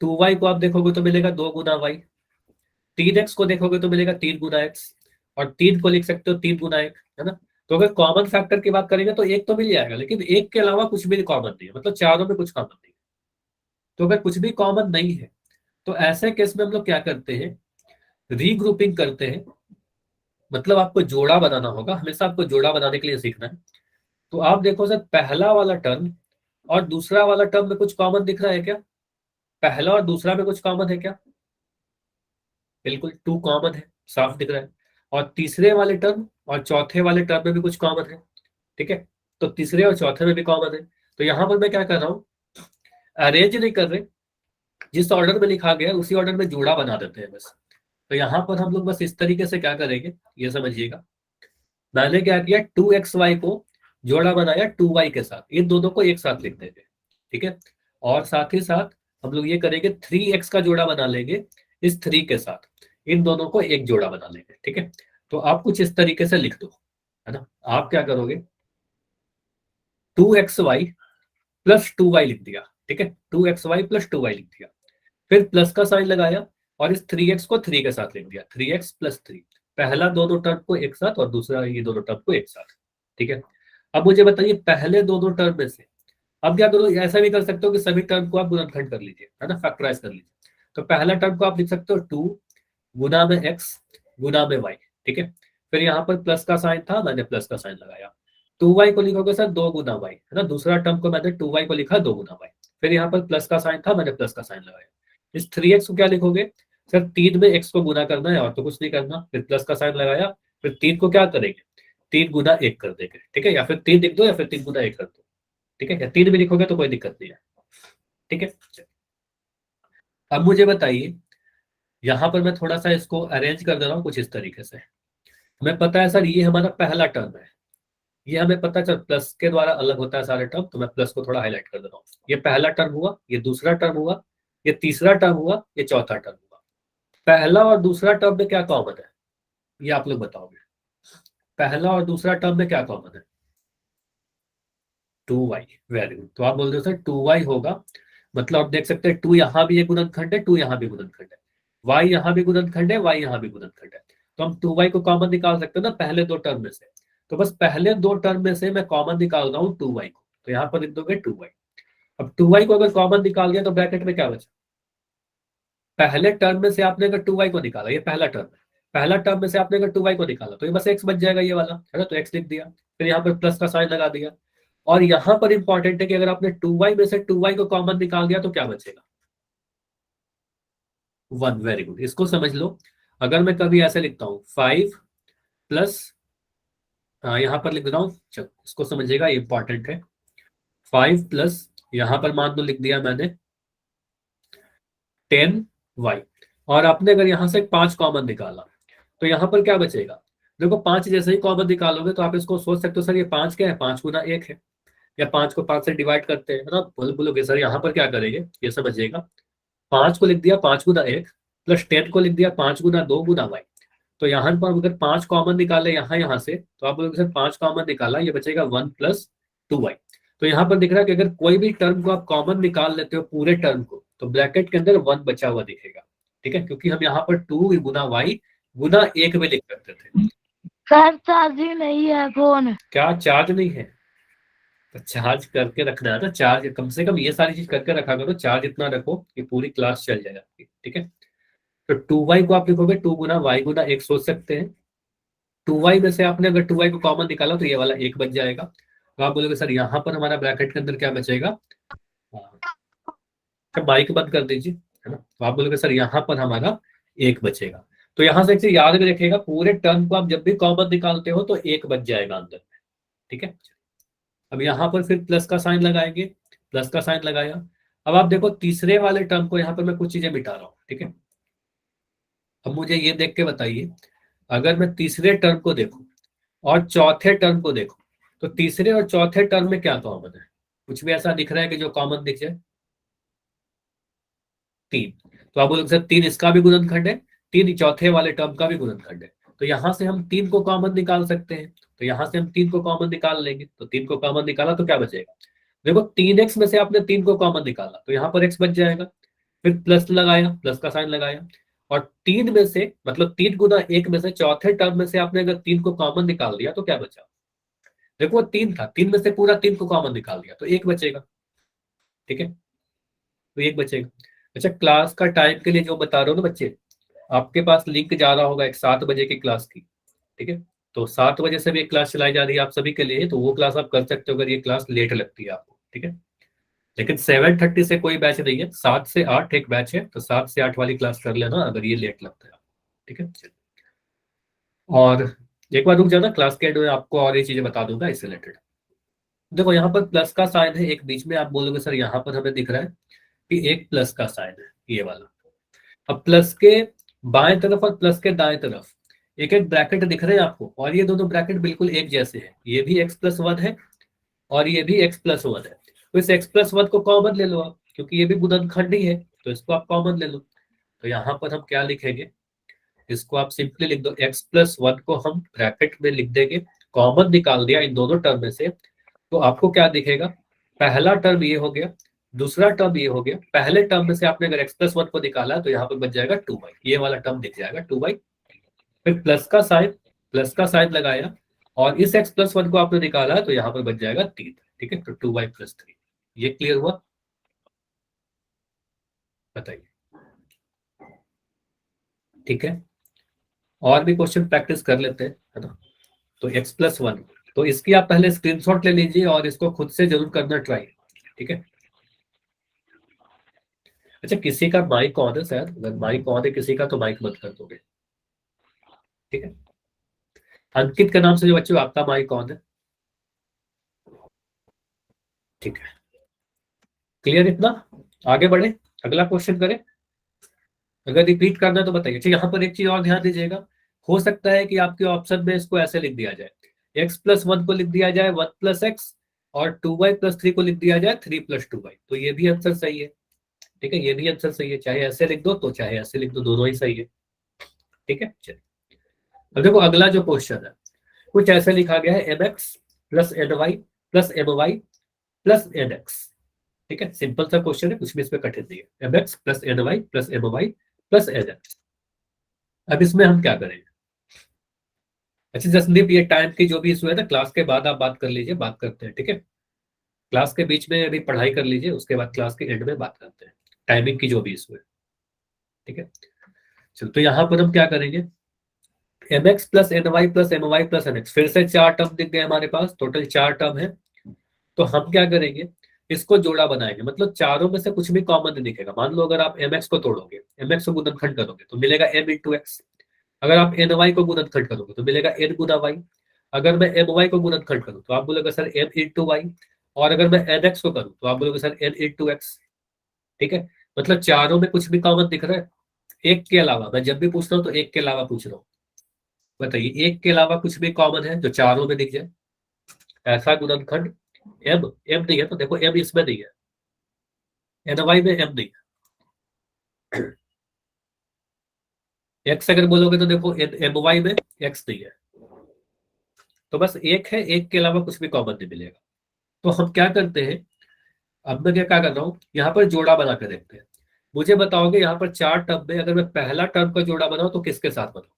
2y को आप देखोगे तो मिलेगा 2 गुना y, 3x को देखोगे तो मिलेगा 3 गुना x, और 3 को लिख सकते हो 3 गुना 1, है ना। तो अगर कॉमन फैक्टर की बात करेंगे तो एक तो मिल जाएगा, लेकिन एक के अलावा कुछ भी कॉमन नहीं है, मतलब चारों में कुछ कॉमन नहीं है। तो अगर कुछ भी कॉमन नहीं है तो ऐसे केस में हम लोग क्या करते हैं, रीग्रुपिंग करते हैं। मतलब आपको जोड़ा बनाना होगा, हमेशा आपको जोड़ा बनाने के लिए सीखना है। तो आप देखो सर पहला वाला टर्म और दूसरा वाला टर्म में कुछ कॉमन दिख रहा है क्या? पहला और दूसरा में कुछ कॉमन है क्या? बिल्कुल 2 कॉमन है, साफ दिख रहा है। और तीसरे वाले टर्म और चौथे वाले टर्म में भी कुछ कॉमन है, ठीक है। तो तीसरे और चौथे में भी कॉमन है। तो यहां पर मैं क्या कर रहा हूँ, अरेंज नहीं कर रहे, जिस ऑर्डर में लिखा गया उसी ऑर्डर में जोड़ा बना देते हैं बस। तो यहाँ पर हम लोग बस इस तरीके से क्या करेंगे ये समझिएगा। मैंने क्या किया, 2xy को जोड़ा बनाया 2y के साथ, इन दोनों को एक साथ लिख देंगे, ठीक है। और साथ ही साथ हम लोग ये करेंगे 3x का जोड़ा बना लेंगे इस 3 के साथ, इन दोनों को एक जोड़ा बना लेंगे, ठीक है। तो आप कुछ इस तरीके से लिख दो, है ना। आप क्या करोगे, 2xy प्लस 2y लिख दिया, ठीक है, 2xy प्लस 2y लिख दिया, फिर प्लस का साइन लगाया और इस 3x को 3 के साथ लिख दिया, 3x प्लस 3, पहला दोनों टर्म को एक साथ और दूसरा ये दोनों टर्म को एक साथ, ठीक है। अब मुझे बताइए पहले दोनों टर्म में से, अब क्या करो, ऐसा भी कर सकते हो कि सभी टर्म को आप गुणनखंड कर लीजिए, है ना, फैक्टराइज कर लीजिए। तो पहला टर्म को आप लिख सकते हो 2 गुना में x गुना में y, ठीक है। फिर यहाँ पर प्लस का साइन था, मैंने प्लस का साइन लगाया। 2y को लिखोगे सर 2 गुना y, है ना, दूसरा टर्म को मैंने 2y को लिखा 2 गुना y। फिर यहाँ पर प्लस का साइन था, मैंने प्लस का साइन लगाया। इस 3x को क्या लिखोगे सर, 3 में x को गुना करना है और तो कुछ नहीं करना, फिर प्लस का साइन लगाया, फिर 3 को क्या करेंगे, 3 गुना 1 कर देंगे, ठीक है, या फिर 3 लिख दो या फिर 3 गुना 1 कर दो, ठीक है, या 3 भी लिखोगे तो कोई दिक्कत नहीं है, ठीक है। अब मुझे बताइए, यहाँ पर मैं थोड़ा सा इसको अरेंज कर दे रहा हूँ कुछ इस तरीके से। हमें पता है सर ये हमारा पहला टर्म है, ये हमें पता चल प्लस के द्वारा अलग होता है सारे टर्म, तो मैं प्लस को थोड़ा हाईलाइट कर दे रहा हूँ। ये पहला टर्म हुआ, ये दूसरा टर्म हुआ, ये तीसरा टर्म हुआ, ये चौथा टर्म हुआ। पहला और दूसरा टर्म में क्या कॉमन है, ये आप लोग बताओगे। पहला और दूसरा टर्म में क्या कॉमन है, 2y, वेरी गुड। तो आप बोल रहे हो सर 2y होगा, मतलब आप देख सकते हैं 2 यहाँ भी एक गुणनखंड है, 2 यहाँ भी गुणनखंड है, y यहाँ भी गुणनखंड है, y यहाँ भी गुणनखंड है। तो हम 2y को कॉमन निकाल सकते हैं ना पहले दो टर्म में से। तो बस पहले दो टर्म में से मैं कॉमन निकाल रहा हूँ 2y को, तो यहाँ पर लिख दोगे 2y। अब 2y को अगर कॉमन निकाल दिया तो ब्रैकेट में क्या बचा, पहले टर्म में से आपने अगर 2y को निकाला, ये पहला टर्म है, पहला टर्म में से आपने अगर 2y को निकाला तो ये बस x बच जाएगा ये वाला, है ना, तो x लिख दिया, फिर यहाँ पर प्लस का साइन लगा दिया। और यहाँ पर इंपॉर्टेंट है कि अगर आपने 2y में से 2y को कॉमन निकाल दिया तो क्या बचेगा, 1, वेरी गुड। इसको समझ लो, अगर मैं कभी ऐसे लिखता हूँ 5 प्लस, यहाँ पर लिख रहा हूँ, चलो इसको समझिएगा, ये इंपॉर्टेंट है। 5 प्लस यहाँ पर मान लो लिख दिया मैंने 10y, और आपने अगर यहाँ से 5 कॉमन निकाला तो यहाँ पर क्या बचेगा, देखो 5 जैसे ही कॉमन निकालोगे तो आप इसको सोच सकते हो सर ये 5 क्या है, 5 गुना 1 है, या 5 को 5 से डिवाइड करते हैं, है ना, बोलोगे सर यहाँ पर क्या करेंगे, ये समझिएगा, 5 को लिख दिया 5 गुना 1 प्लस 10 को लिख दिया 5 गुना 2 गुना y। तो यहाँ पर अगर 5 कॉमन निकाले यहाँ से, तो आप बोलोगे सर 5 कॉमन निकाला, ये बचेगा 1 प्लस 2y। तो यहाँ पर दिख रहा है कि अगर कोई भी टर्म को आप कॉमन निकाल लेते हो पूरे टर्म को, तो ब्रैकेट के अंदर 1 बचा हुआ दिखेगा, ठीक है, क्योंकि हम यहाँ पर 2 गुना y गुना 1 में लिख सकते थे। सर चार्ज ही नहीं है फोन, क्या चार्ज नहीं है, तो चार्ज करके रखना है ना, चार्ज कम से कम ये सारी चीज करके रखा करो, चार्ज इतना रखो कि पूरी क्लास चल जाए आपकी, ठीक है। तो 2y को आप लिखोगे 2 गुना y गुना 1 सोच सकते हैं, 2y में से आपने अगर 2y को कॉमन निकाला तो ये वाला 1 बच जाएगा। तो आप बोलोगे सर यहाँ पर हमारा ब्रैकेट के अंदर क्या बचेगा, माइक बंद कर दीजिए, है ना, तो आप बोलोगे सर यहाँ पर हमारा 1 बचेगा। तो यहाँ से एक चीज याद रखिएगा, पूरे टर्म को आप जब भी कॉमन निकालते हो तो 1 बच जाएगा अंदर में, ठीक है। अब यहाँ पर फिर प्लस का साइन लगाएंगे, प्लस का साइन लगाया। अब आप देखो तीसरे वाले टर्म को, यहाँ पर मैं कुछ चीजें मिटा रहा हूँ, ठीक है। अब मुझे ये देख के बताइए, अगर मैं तीसरे टर्म को देखूं और चौथे टर्म को देखूं, तो तीसरे और चौथे टर्म में क्या कॉमन है, कुछ भी ऐसा दिख रहा है कि जो कॉमन दिख जाए, 3। तो आप बोलोगे सर 3 इसका भी गुणनखंड है, 3 चौथे वाले टर्म का भी गुणनखंड है, तो यहां से हम 3 को कॉमन निकाल सकते हैं। तो यहां से हम 3 को कॉमन निकाल लेंगे, तो 3 को कॉमन निकाला तो क्या बचेगा, देखो 3x में से आपने 3 को कॉमन निकाला तो यहाँ पर x बच जाएगा, फिर प्लस लगाया, प्लस का साइन लगाया, और 3 में से मतलब 3 गुना 1 में से चौथे टर्म में से आपने अगर 3 को कॉमन निकाल दिया तो क्या बचा, देखो वो 3 था, 3 में से पूरा 3 को कॉमन निकाल दिया तो 1 बचेगा, ठीक है, तो 1 बचेगा। अच्छा क्लास का टाइम के लिए जो बता रहे हो ना बच्चे, आपके पास लिंक जा रहा होगा एक 7 बजे की क्लास की, ठीक है, तो 7 बजे से भी एक क्लास चलाई जा रही है आप सभी के लिए, तो वो क्लास आप कर सकते हो अगर ये क्लास लेट लगती है आपको, ठीक है। लेकिन 7:30 से कोई बैच नहीं है, 7 से 8 एक बैच है, तो 7 से 8 वाली क्लास कर लेना अगर ये लेट लगता है, ठीक है। और एक बार रुक जाना, क्लास के एंड में आपको और ये चीजें बता दूंगा इससे रिलेटेड। देखो यहाँ पर प्लस का साइन है एक बीच में, आप बोलोगे सर यहाँ पर हमें दिख रहा है कि एक प्लस का साइन है ये वाला। अब प्लस के बाएं तरफ और प्लस के दाएं तरफ एक एक ब्रैकेट दिख रहे हैं आपको, और ये दोनों ब्रैकेट बिल्कुल एक जैसे हैं, ये भी x+1 है और ये भी x+1 है। तो इस x+1 को कॉमन ले लो आप, क्योंकि ये भी गुणनखंड ही है, तो इसको आप कॉमन ले लो। तो यहाँ पर हम क्या लिखेंगे, इसको आप सिंपली लिख दो, x+1 को हम ब्रैकेट में लिख देंगे, कॉमन निकाल दिया इन दोनों टर्म में से, तो आपको क्या दिखेगा, पहला टर्म ये हो गया, दूसरा टर्म ये हो गया। पहले टर्म में से आपने अगर x+1 को निकाला तो यहाँ पर बच जाएगा 2y, ये वाला टर्म दिख जाएगा 2y। फिर प्लस का साइन लगाया और इस x+1 को आपने निकाला तो यहाँ पर बच जाएगा 3। ठीक है, तो 2y+3। ये क्लियर हुआ? बताइए। ठीक है, और भी क्वेश्चन प्रैक्टिस कर लेते हैं, है ना। तो x+1, तो इसकी आप पहले स्क्रीनशॉट ले लीजिए और इसको खुद से जरूर करना ट्राई। ठीक है, अच्छा किसी का माइक ऑन है शायद, अगर माइक ऑन है किसी का तो माइक बंद कर दोगे। ठीक है, अंकित के नाम से जो बच्चों आपका माइक ऑन है। ठीक है, क्लियर इतना? आगे बढ़े, अगला क्वेश्चन करें। अगर रिपीट करना है तो बताइए। अच्छा यहाँ पर एक चीज और ध्यान दीजिएगा, हो सकता है कि आपके ऑप्शन में इसको ऐसे लिख दिया जाए, x+1 को लिख दिया जाए 1+x और 2y+3 को लिख दिया जाए 3+2y, तो ये भी आंसर सही है। ठीक है, ये भी आंसर सही है, चाहे ऐसे लिख दो तो चाहे ऐसे लिख दो, दोनों ही सही है। ठीक है, चलिए अब देखो अगला जो क्वेश्चन है कुछ ऐसे लिखा गया है mx+ny+my+nx। ठीक है, सिंपल सा क्वेश्चन है, कुछ भी इसमें कठिन नहीं है। mx+ny+my+nx। अब इसमें हम क्या करेंगे? अच्छा जसदीप, ये टाइम की जो भी इशू है ना, क्लास के बाद आप बात कर लीजिए, बात करते हैं। ठीक है, क्लास के बीच में अभी पढ़ाई कर लीजिए, उसके बाद क्लास के एंड में बात करते हैं टाइमिंग की जो भी इशू है। ठीक है, चलो तो यहाँ पर हम क्या करेंगे, mx+ny+my+nx, फिर से 4 टर्म दिख गए हमारे पास, टोटल 4 टर्म है। तो हम क्या करेंगे, इसको जोड़ा बनाएंगे, मतलब चारों में से कुछ भी कॉमन नहीं दिखेगा। मान लो अगर आप mx को तोड़ोगे, mx को गुणनखंड करोगे तो मिलेगा m × x। अगर आप ny को गुणनखंड करोगे तो मिलेगा n गुना y। अगर मैं my को गुणनखंड करूं तो आप बोलोगे सर m × y, और अगर मैं nx को करूं तो आप बोलोगे सर n × x। ठीक है, मतलब चारों में कुछ भी कॉमन दिख रहा है, एक के अलावा। मैं जब भी पूछता हूँ तो एक के अलावा पूछ रहा हूँ। बताइए, एक के अलावा कुछ भी कॉमन है जो चारों में दिख जाए, ऐसा गुणनखंड। m m नहीं है तो देखो m इसमें नहीं है, ny में m नहीं है। x अगर बोलोगे तो देखो my में x नहीं है, तो बस एक है, एक के अलावा कुछ भी कॉमन नहीं मिलेगा। तो हम क्या करते हैं, अब मैं क्या कर रहा हूँ, यहाँ पर जोड़ा बना के देखते हैं। मुझे बताओगे यहाँ पर 4 टर्म में अगर मैं पहला टर्म का जोड़ा बनाऊं तो किसके साथ बनाऊं?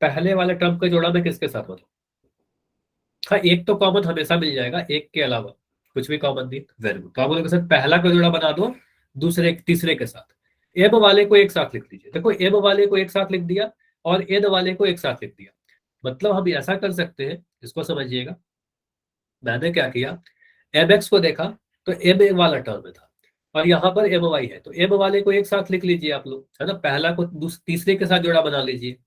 पहले वाले टर्म का जोड़ा मैं किसके साथ बनाऊं? हाँ, एक तो कॉमन हमेशा मिल जाएगा, एक के अलावा कुछ भी कॉमन नहीं। वेरी गुड, तो आप बोलोगे सर पहला का जोड़ा बना दो दूसरे तीसरे के साथ। एम वाले को एक साथ लिख दीजिए, देखो एम वाले को एक साथ लिख दिया और एन वाले को एक साथ लिख दिया। मतलब हम ऐसा कर सकते हैं, इसको समझिएगा। मैंने क्या किया, एम एक्स को देखा तो एम ए वाला टर्म था और यहाँ पर एम वाई है, तो एम वाले को एक साथ लिख लीजिए आप लोग, है ना। पहला को तीसरे के साथ जोड़ा बना लीजिए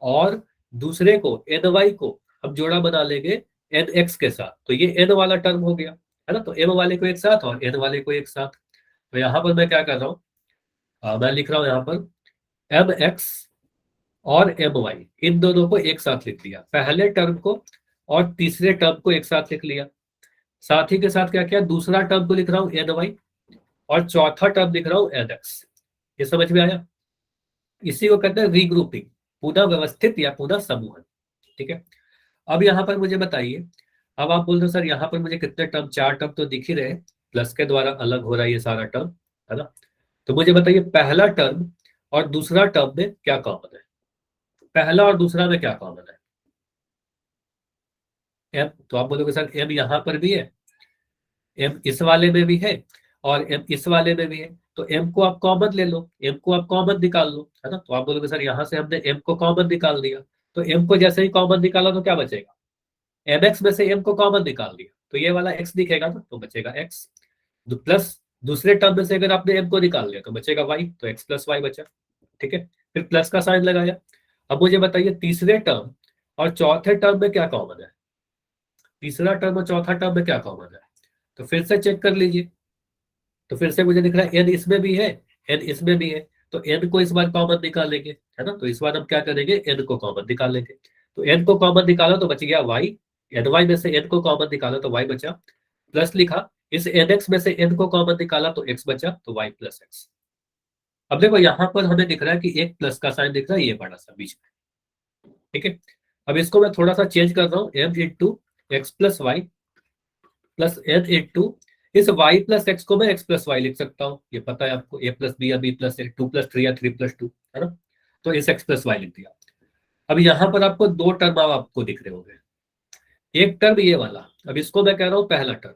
और दूसरे को एन वाई को हम जोड़ा बना लेंगे एन एक्स के साथ, तो ये एन वाला टर्म हो गया, है ना। तो एम वाले को एक साथ और एन वाले को एक साथ। तो यहाँ पर मैं क्या कर रहा हूँ, मैं लिख रहा हूँ यहाँ पर एम एक्स और एम वाई, इन दोनों को एक साथ लिख लिया, पहले टर्म को और तीसरे टर्म को एक साथ लिख लिया। साथ ही के साथ क्या किया, दूसरा टर्म को लिख रहा हूँ एन वाई और चौथा टर्म लिख रहा हूँ एन एक्स। ये समझ में आया? इसी को कहते हैं रीग्रुपिंग, पुनः व्यवस्थित या पुनः समूहन। ठीक है, अब यहाँ पर मुझे बताइए, अब आप बोल रहे हो सर यहाँ पर मुझे कितने टर्म, 4 टर्म तो दिख ही रहे, प्लस के द्वारा अलग हो रहा है ये सारा टर्म, है ना। तो मुझे बताइए पहला टर्म और दूसरा टर्म में क्या कॉमन है? पहला और दूसरा में क्या कॉमन है? एम, तो आप बोलोगे सर एम यहाँ पर भी है, एम इस वाले में भी है और एम इस वाले में भी है, तो एम को आप कॉमन ले लो, एम को आप कॉमन निकाल लो, है ना। तो आप बोलोगे सर यहाँ से हमने एम को कॉमन निकाल दिया, तो एम को जैसे ही कॉमन निकाला तो क्या बचेगा, एम एक्स में से एम को कॉमन निकाल दिया तो ये वाला एक्स दिखेगा ना, तो बचेगा एक्स। प्लस दूसरे टर्म में से अगर आपने एम को निकाल लिया तो बचेगा वाई, तो x+y बचा। ठीक है, फिर प्लस का साइन लगाया। अब मुझे बताइए तीसरे टर्म और चौथे टर्म में क्या कॉमन है? तीसरा टर्म और चौथा टर्म में क्या कॉमन है? तो फिर से चेक कर लीजिए, तो फिर से मुझे दिख रहा है एन इसमें भी है, एन इसमें भी है, तो एन को इस बार कॉमन निकालेंगे, है ना। तो इस बार हम क्या करेंगे, एन को कॉमन निकालेंगे। तो एन को कॉमन निकाला तो बच गया वाई, एन वाई में से एन को कॉमन निकाला तो वाई बचा, प्लस लिखा, इस एन एक्स में से एन को कॉमन निकाला तो एक्स बचा, तो वाई प्लस एक्स। अब देखो यहाँ पर हमें दिख रहा है कि एक प्लस का साइन दिख रहा है, ये बड़ा सा बीच में। ठीक है, अब इसको मैं थोड़ा सा चेंज कर रहा हूँ, m into x plus y plus n into इस y प्लस एक्स को मैं x प्लस वाई लिख सकता हूँ, ये पता है आपको, a प्लस बी या b प्लस ए, 2 प्लस 3 या 3 प्लस 2, है ना। तो इस x प्लस वाई लिख दिया। अब यहाँ पर आपको दो टर्म आपको दिख रहे होंगे, एक टर्म ये वाला, अब इसको मैं कह रहा हूँ पहला टर्म,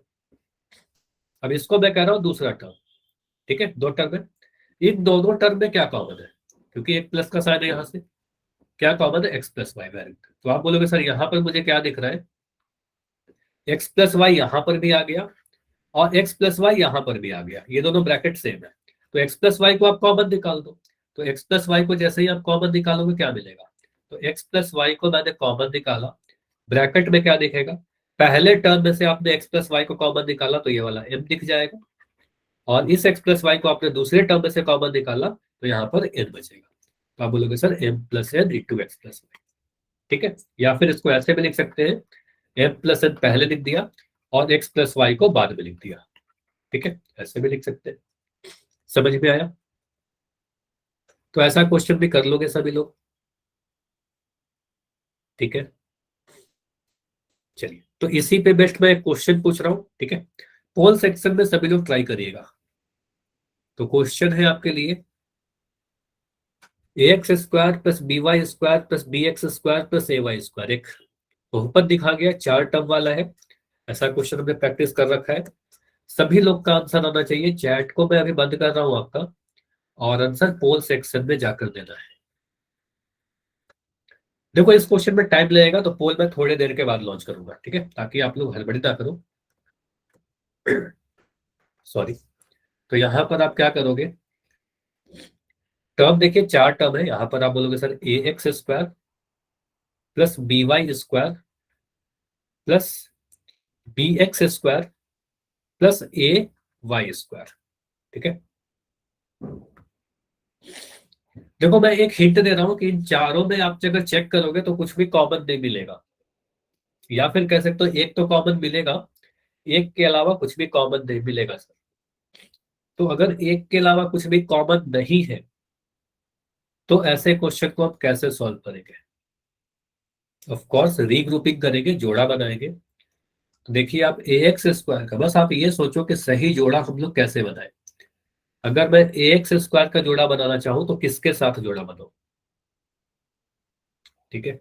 अब इसको मैं कह रहा हूँ दूसरा टर्म, ठीक है, दो टर्म है। इन दोनों टर्म में क्या कॉमन है, क्योंकि एक प्लस का साइन है यहाँ से, क्या कॉमन है, x plus y, very good. तो आप बोलोगे सर यहाँ पर मुझे क्या दिख रहा है, एक्स प्लस वाई यहाँ पर भी आ गया और एक्स प्लस वाई यहाँ पर भी आ गया, ये दोनों ब्रैकेट सेम है, तो एक्स प्लस वाई को आप कॉमन निकाल दो। तो एक्स प्लस वाई को जैसे ही आप कॉमन निकालोगे क्या मिलेगा, तो एक्स प्लस वाई को मैंने कॉमन निकाला, ब्रैकेट में क्या दिखेगा, पहले टर्म में से आपने एक्स प्लस वाई को कॉमन निकाला तो ये वाला m दिख जाएगा, और इस एक्स प्लस वाई को आपने दूसरे टर्म में से कॉमन निकाला तो यहाँ पर n बचेगा। तो आप बोलोगे sir m plus n into x plus y, ठीक है। या फिर इसको ऐसे भी लिख सकते हैं, m प्लस एन पहले लिख दिया और x प्लस वाई को बाद में लिख दिया, ठीक है, ऐसे भी लिख सकते हैं। समझ में आया। तो ऐसा क्वेश्चन भी कर लोगे सभी लोग, ठीक है। चलिए, तो इसी पे बेस्ट मैं एक क्वेश्चन पूछ रहा हूं, ठीक है, पोल सेक्शन में सभी लोग ट्राई करिएगा। तो क्वेश्चन है आपके लिए, a x square plus b y square plus b x square plus a y square, एक बहुपद दिखा गया, चार टर्म वाला है। ऐसा क्वेश्चन हमने प्रैक्टिस कर रखा है, सभी लोग का आंसर आना चाहिए। चैट को मैं अभी बंद कर रहा हूं आपका, और आंसर पोल सेक्शन में जाकर देना है। देखो इस क्वेश्चन में टाइम लगेगा, तो पोल मैं थोड़ी देर के बाद लॉन्च करूंगा, ठीक है, ताकि आप लोग हड़बड़ी ना करो। सॉरी। तो यहां पर आप क्या करोगे, टर्म देखिए चार टर्म है, यहां पर आप बोलोगे sir a x square plus b y square plus b x square plus a y square, ठीक है। देखो मैं एक हिंट दे रहा हूं कि इन चारों में आप अगर चेक करोगे तो कुछ भी कॉमन नहीं मिलेगा, या फिर कह सकते हो एक तो कॉमन मिलेगा, एक के अलावा कुछ भी कॉमन नहीं मिलेगा सर। तो अगर एक के अलावा कुछ भी कॉमन नहीं है तो ऐसे क्वेश्चन को आप कैसे सॉल्व करेंगे, ऑफ कोर्स रीग्रुपिंग करेंगे, जोड़ा बनाएंगे। तो देखिए आप ए एक्स स्क्वायर का, बस आप ये सोचो कि सही जोड़ा हम लोग कैसे बनाए। अगर मैं ए एक्स स्क्वायर का जोड़ा बनाना चाहूं तो किसके साथ जोड़ा बनाऊं, ठीक है।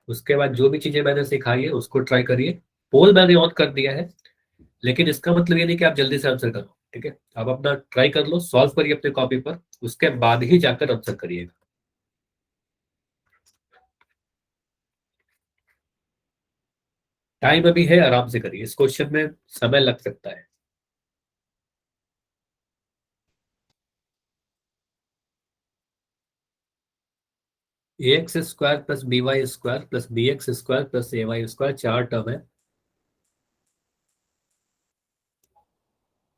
उसके बाद जो भी चीजें मैंने सिखाई है उसको ट्राई करिए। पोल मैंने ऑन कर दिया है, लेकिन इसका मतलब ये नहीं कि आप जल्दी से आंसर करो, ठीक है। आप अपना ट्राई कर लो, सॉल्व करिए अपने कॉपी पर, उसके बाद ही जाकर आंसर करिएगा। टाइम अभी है, आराम से करिए, इस क्वेश्चन में समय लग सकता है। A x square plus b y square plus b x square plus a y square, चार टर्म है।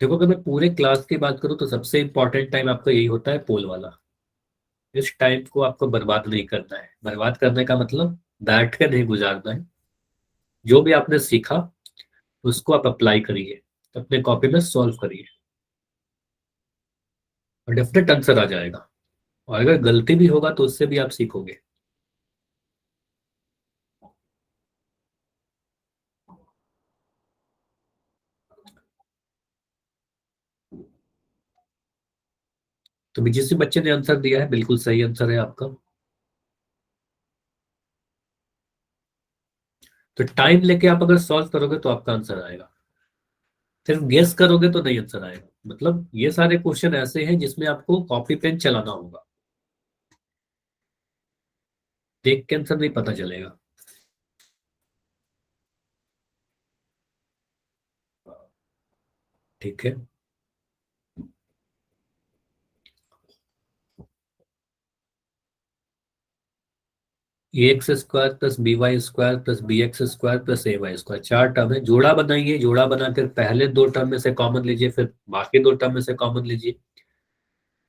देखो अगर मैं पूरे क्लास की बात करूं तो सबसे इंपॉर्टेंट टाइम आपका यही होता है, पोल वाला। इस टाइम को आपको बर्बाद नहीं करना है, बर्बाद करने का मतलब बैठ कर नहीं गुजारना है। जो भी आपने सीखा उसको आप अप्लाई करिए, अपने कॉपी में सॉल्व करिए, और डेफिनेट आंसर आ जाएगा। और अगर गलती भी होगा तो उससे भी आप सीखोगे। तो भी जिस बच्चे ने आंसर दिया है बिल्कुल सही आंसर है आपका। तो टाइम लेके आप अगर सॉल्व करोगे तो आपका आंसर आएगा, सिर्फ गेस करोगे तो नहीं आंसर आएगा। मतलब ये सारे क्वेश्चन ऐसे हैं जिसमें आपको कॉपी पेन चलाना होगा, देख के आंसर नहीं पता चलेगा। ठीक है, a x square plus b y square plus b x square plus a y square, चार टर्म है। जोड़ा बनाइए, जोड़ा बनाकर पहले दो टर्म में से कॉमन लीजिए, फिर बाकी दो टर्म में से कॉमन लीजिए,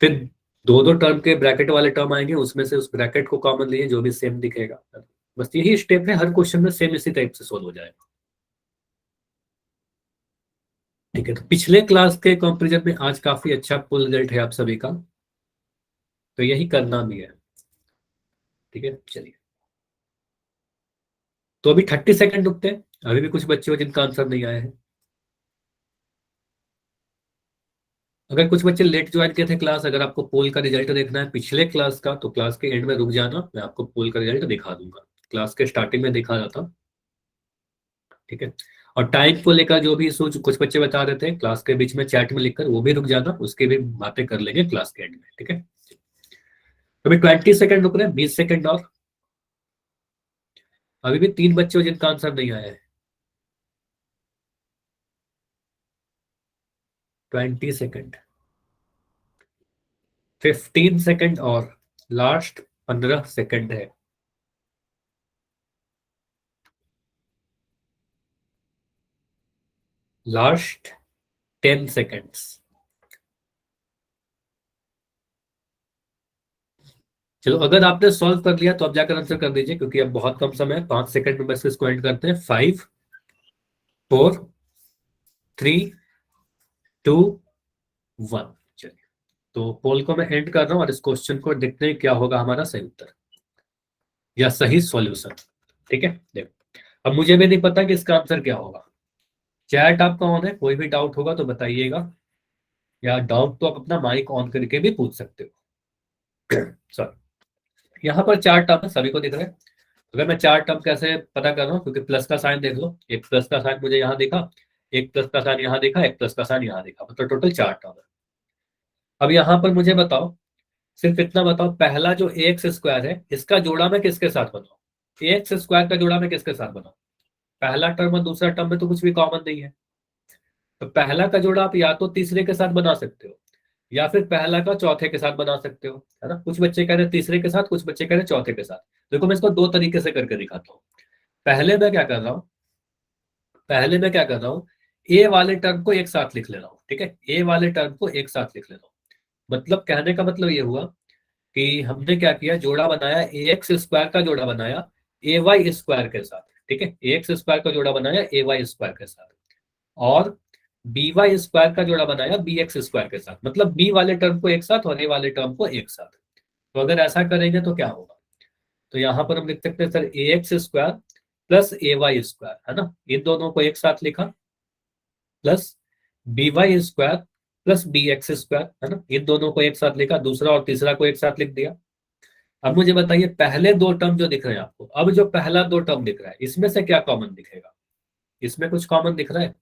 फिर दो दो टर्म के ब्रैकेट वाले टर्म आएंगे, उसमें से उस ब्रैकेट को कॉमन लीजिए, जो भी सेम दिखेगा। बस यही स्टेप है, हर क्वेश्चन में सेम इसी टाइप से सोल्व हो जाएगा। ठीक है, तो पिछले क्लास के कंपैरिजन में आज काफी अच्छा पुल रिजल्ट है आप सभी का, तो यही करना भी है। ठीक है, चलिए। तो अभी 30 सेकंड रुकते हैं, अभी भी कुछ बच्चे हो जिनका आंसर नहीं आया है। अगर कुछ बच्चे लेट ज्वाइन किए थे क्लास, अगर आपको पोल का रिजल्ट देखना है पिछले क्लास का, तो क्लास के एंड में रुक जाना, मैं आपको पोल का रिजल्ट दिखा दूंगा। क्लास के स्टार्टिंग में दिखा रहा था, ठीक है। और टाइम को लेकर जो भी इशू कुछ बच्चे बता रहे थे क्लास के बीच में चैट में लिखकर, वो भी रुक जाना, उसकी भी बातें कर लेंगे क्लास के एंड में, ठीक है। अभी 20 सेकंड रुक रहे हैं, 20 सेकंड और। अभी भी 3 बच्चे हो जिनका आंसर नहीं आया है। 20 सेकंड, 15 सेकंड और, लास्ट 15 सेकंड है। Last 10 seconds. चलो, अगर आपने सॉल्व कर लिया तो अब जाकर आंसर कर दीजिए, क्योंकि अब बहुत कम समय है, 5 सेकंड में बस इसको एंड करते हैं। 5, 4, 3, 2, 1। चलिए, तो पोल को मैं एंड कर रहा हूं और इस क्वेश्चन को देखते हैं क्या होगा हमारा सही उत्तर या सही सॉल्यूशन। ठीक है, देखो, अब मुझे भी नहीं पता कि इसका आंसर क्या होगा। चैट आपका ऑन है, कोई भी डाउट होगा तो बताइएगा, या डाउट तो आप अपना माइक ऑन करके भी पूछ सकते हो। सॉरी, यहाँ पर 4 टर्म है, सभी को दिख रहा है। अगर मैं 4 टर्म कैसे पता कर रहा हूँ, क्योंकि प्लस का साइन देख लो, एक प्लस का साइन मुझे यहाँ दिखा, एक प्लस का साइन यहाँ दिखा, एक प्लस का साइन यहाँ दिखा, मतलब टोटल 4 टर्म है। अब यहाँ पर मुझे बताओ, सिर्फ इतना बताओ, पहला जो एक्स स्क्वायर है इसका जोड़ा मैं किसके साथ बनाऊं? एक्स स्क्वायर का जोड़ा मैं किसके साथ बनाऊं? पहला टर्म और दूसरा टर्म में तो कुछ भी कॉमन नहीं है, तो पहला का जोड़ा आप या तो तीसरे के साथ बना सकते हो, या फिर पहला का चौथे के साथ बना सकते हो, है ना। कुछ बच्चे कह रहे हैं तीसरे के साथ, कुछ बच्चे कह रहे हैं चौथे के साथ। देखो, मैं इसको 2 तरीके से करके दिखाता हूँ। पहले मैं क्या कर रहा हूँ, पहले मैं क्या कर रहा हूँ, ए वाले टर्म को एक साथ लिख ले रहा हूँ, ठीक है। ए वाले टर्म को एक साथ लिख ले रहा हूँ, मतलब कहने का मतलब ये हुआ कि हमने क्या किया, जोड़ा बनाया, ए एक्स स्क्वायर का जोड़ा बनाया ए वाई स्क्वायर के साथ, ठीक है। ए एक्स स्क्वायर का जोड़ा बनाया ए वाई स्क्वायर के साथ, और बी वाई स्क्वायर का जोड़ा बनाया बी एक्स स्क्वायर के साथ, मतलब बी वाले टर्म को एक साथ और ए वाले टर्म को एक साथ। तो अगर ऐसा करेंगे तो क्या होगा, तो यहां पर हम लिख सकते हैं sir a x square plus a y square, है ना, इन दोनों को एक साथ लिखा, plus b y square plus b x square, है ना, इन दोनों को एक साथ लिखा, दूसरा और तीसरा को एक साथ लिख दिया। अब मुझे बताइए, पहले 2 टर्म जो दिख रहे हैं आपको, अब जो पहला 2 टर्म दिख रहा है इसमें से क्या कॉमन दिखेगा? इसमें कुछ कॉमन दिख रहा है?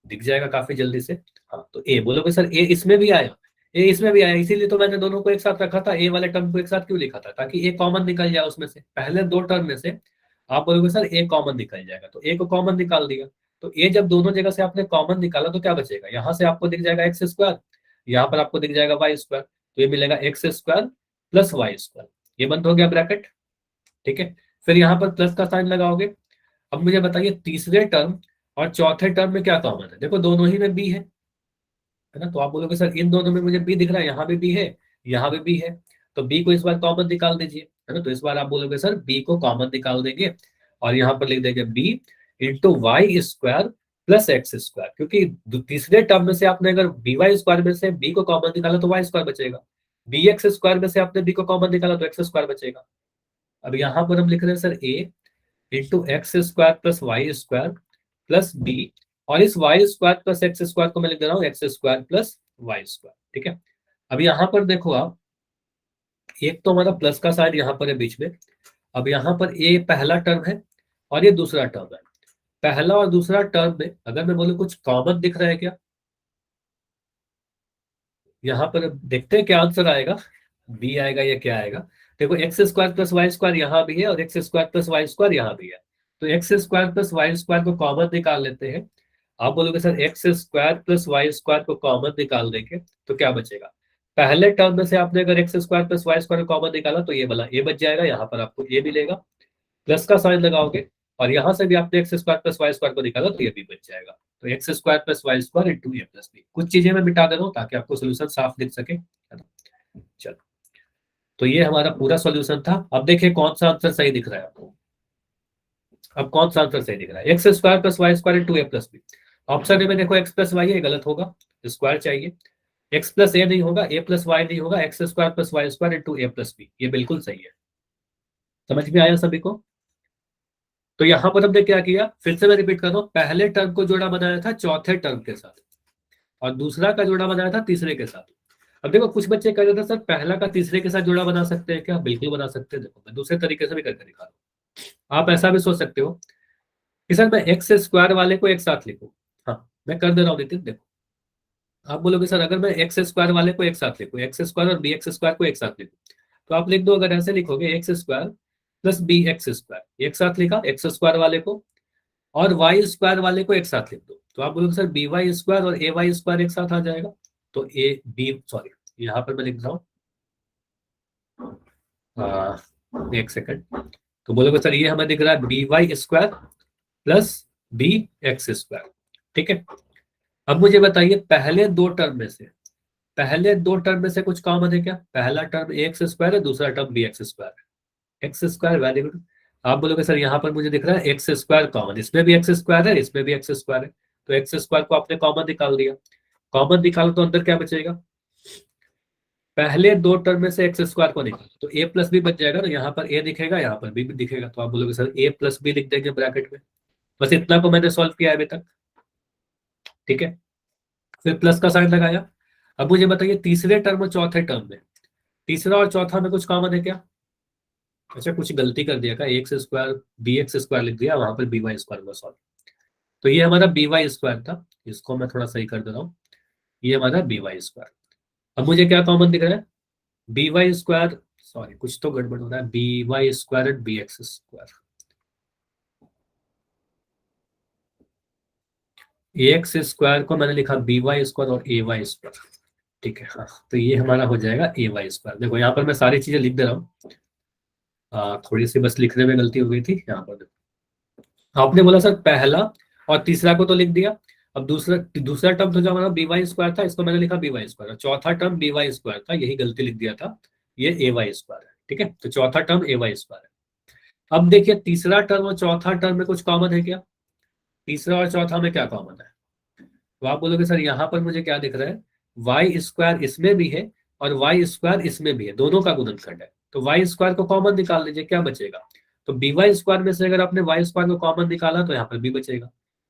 दिख जाएगा काफी जल्दी से। हाँ, तो ए बोलोगे सर ए इसमें भी आया, ए इसमें भी आया, इसीलिए तो मैंने दोनों को एक साथ रखा था, ए वाले टर्म को एक साथ क्यों लिखा था, ताकि ए कॉमन निकल जाए उसमें से, पहले 2 टर्म में से। आप बोलोगे सर ए कॉमन निकल जाएगा, तो ए को कॉमन निकाल दिया, तो ए जब दोनों जगह से आपने कॉमन निकाला तो क्या बचेगा, यहाँ से आपको दिख जाएगा एक्स स्क्वायर, यहाँ पर आपको दिख जाएगा वाई स्क्वायर, तो ये मिलेगा x square plus y square, ये बंद हो गया ब्रैकेट, ठीक है। फिर यहाँ पर प्लस का साइन लगाओगे। अब मुझे बताइए, तीसरे टर्म और चौथे टर्म में क्या कॉमन है? देखो, दोनों ही में बी है ना, तो आप बोलोगे सर इन दोनों में मुझे बी दिख रहा है, यहाँ भी बी है, यहाँ भी बी है, तो बी को इस बार कॉमन निकाल दीजिए, है ना। तो इस बार आप बोलोगे सर बी को कॉमन निकाल देंगे, और यहाँ पर लिख देंगे b into y square plus x square, क्योंकि तीसरे टर्म में से आपने अगर बी वाई स्क्वायर में से बी को कॉमन निकाला तो वाई स्क्वायर बचेगा, बी एक्स स्क्वायर में से आपने बी को कॉमन निकाला तो एक्स स्क्वायर बचेगा। अब यहाँ पर हम लिख रहे हैं sir a into x square plus y square plus b, और इस y square plus x square को मैं लिख दे रहा हूँ x square plus y square, ठीक है। अब यहाँ पर देखो आप, एक तो हमारा प्लस का साइन यहाँ पर है बीच में। अब यहाँ पर ए पहला टर्म है और ये दूसरा टर्म है, पहला और दूसरा टर्म में अगर मैं बोलूँ कुछ कॉमन दिख रहा है क्या? यहाँ पर देखते हैं क्या आंसर आएगा, बी आएगा या क्या आएगा। देखो, x square plus y square यहाँ भी है और x square plus y square यहाँ भी है, तो x square plus y square को कॉमन निकाल लेते हैं। आप बोलोगे sir x square plus y square को कॉमन निकाल देंगे तो क्या बचेगा? पहले टर्म में से आपने अगर x square plus y square को कॉमन निकाला तो ये वाला ए बच जाएगा, यहाँ पर आपको ये मिलेगा, प्लस का साइन लगाओगे, और यहाँ से भी आपने x square plus y square को निकाला तो ये भी बच जाएगा, तो x square plus y square into a plus b. कुछ चीजें मैं मिटा दे रहा हूँ ताकि आपको सोल्यूशन साफ दिख सके, है ना। चलो, तो ये हमारा पूरा सॉल्यूशन था। अब देखिए कौन सा आंसर सही दिख रहा है आपको। अब कौन सा आंसर सही दिख रहा है, x square plus y square into a plus b. Option A में देखो एक्स प्लस वाई है, गलत होगा, स्क्वायर चाहिए। एक्स प्लस ए नहीं होगा, ए प्लस वाई नहीं होगा, x square plus y square into a plus b, ये बिल्कुल सही है। समझ में आया सभी को? तो यहाँ पर हमने क्या किया, फिर से मैं रिपीट कर रहा हूँ, पहले टर्म को जोड़ा बनाया था चौथे टर्म के साथ और दूसरा का जोड़ा बनाया था तीसरे के साथ। अब देखो कुछ बच्चे कह रहे थे सर पहला का तीसरे के साथ जोड़ा बना सकते हैं क्या, बिल्कुल बना सकते हैं। देखो मैं दूसरे तरीके से भी करके दिखा रहा हूँ। आप ऐसा भी सोच सकते हो कि सर मैं एक्स स्क्वायर वाले को एक साथ लिखूं। हाँ मैं कर दे रहा हूँ नितिन। देखो आप बोलोगे सर अगर मैं एक्स स्क्वायर वाले को एक साथ लिखूं, एक्स स्क्वायर और बी एक्स स्क्वायर को एक साथ लिखूं, तो आप लिख दो, अगर ऐसे लिखोगे x square plus b x square, एक साथ लिखा एक्स स्क्वायर वाले को, और वाई स्क्वायर वाले को एक साथ लिख दो, तो आप बोलोगे सर बी वाई स्क्वायर और ए वाई स्क्वायर एक साथ आ जाएगा। तो ए बी सॉरी यहाँ पर मैं लिख रहा हूँ, एक सेकंड। तो बोलोगे सर ये हमें दिख रहा है b y square plus b x square. ठीक है, अब मुझे बताइए पहले दो टर्म में से कुछ कॉमन है क्या? पहला टर्म एक्स स्क्वायर है, दूसरा टर्म बी एक्स स्क्वायर है। X square very good. आप बोलोगे सर यहाँ पर मुझे दिख रहा है एक्स स्क्वायर कॉमन, इसमें भी एक्स स्क्वायर है, इसमें भी एक्स स्क्वायर है, तो एक्स स्क्वायर को आपने कॉमन निकाल दिया। कॉमन निकालो तो अंदर क्या बचेगा? पहले दो टर्म में से एक्स स्क्वायर को निकालो तो ए प्लस बी बच जाएगा ना, यहाँ पर ए दिखेगा, यहाँ पर बी दिखेगा, तो आप बोलोगे सर ए प्लस बी लिख देंगे ब्रैकेट में। बस इतना को मैंने सॉल्व किया है अभी तक। ठीक है, फिर प्लस का साइन लगाया। अब मुझे बताइए तीसरे टर्म और चौथे टर्म में, तीसरा और चौथा में कुछ कॉमन है क्या? अच्छा कुछ गलती कर दिया, का x square b x square लिख दिया, वहां पर बी वाई स्क्वायर हुआ सॉल्व। तो ये हमारा बी वाई स्क्वायर था, इसको मैं थोड़ा सही कर दे रहा हूँ, ये हमारा बी वाई स्क्वायर। अब मुझे क्या कॉमन दिख रहा है? बी वाई स्क्वायर, सॉरी कुछ तो गड़बड़ हो रहा है, b y square and b x square, x square को मैंने लिखा बी वाई स्क्वायर और ए वाई स्क्वायर। ठीक है, हाँ तो ये हमारा हो जाएगा ए वाई स्क्वायर। देखो यहाँ पर मैं सारी चीजें लिख दे रहा हूँ, थोड़ी सी बस लिखने में गलती हो गई थी यहाँ पर। आपने बोला सर पहला और तीसरा को तो लिख दिया, अब दूसरा दूसरा टर्म तो जो हमारा बी वाई स्क्वायर था, इसको मैंने लिखा बी वाई स्क्वायर, चौथा टर्म बी वाई स्क्वायर था, यही गलती लिख दिया था, ये ए वाई स्क्वायर है। ठीक है, तो चौथा टर्म ए वाई स्क्वायर है। अब देखिए तीसरा टर्म और चौथा टर्म में कुछ कॉमन है क्या? तीसरा और चौथा में क्या कॉमन है? तो आप बोलोगे सर यहाँ पर मुझे क्या दिख रहा है, वाई स्क्वायर इसमें भी है और वाई स्क्वायर इसमें भी है, दोनों का गुणनखंड है, तो वाई स्क्वायर को कॉमन निकाल लीजिए, क्या बचेगा? तो बी वाई स्क्वायर में से अगर आपने वाई स्क्वायर को कॉमन निकाला तो यहाँ पर बी बचेगा,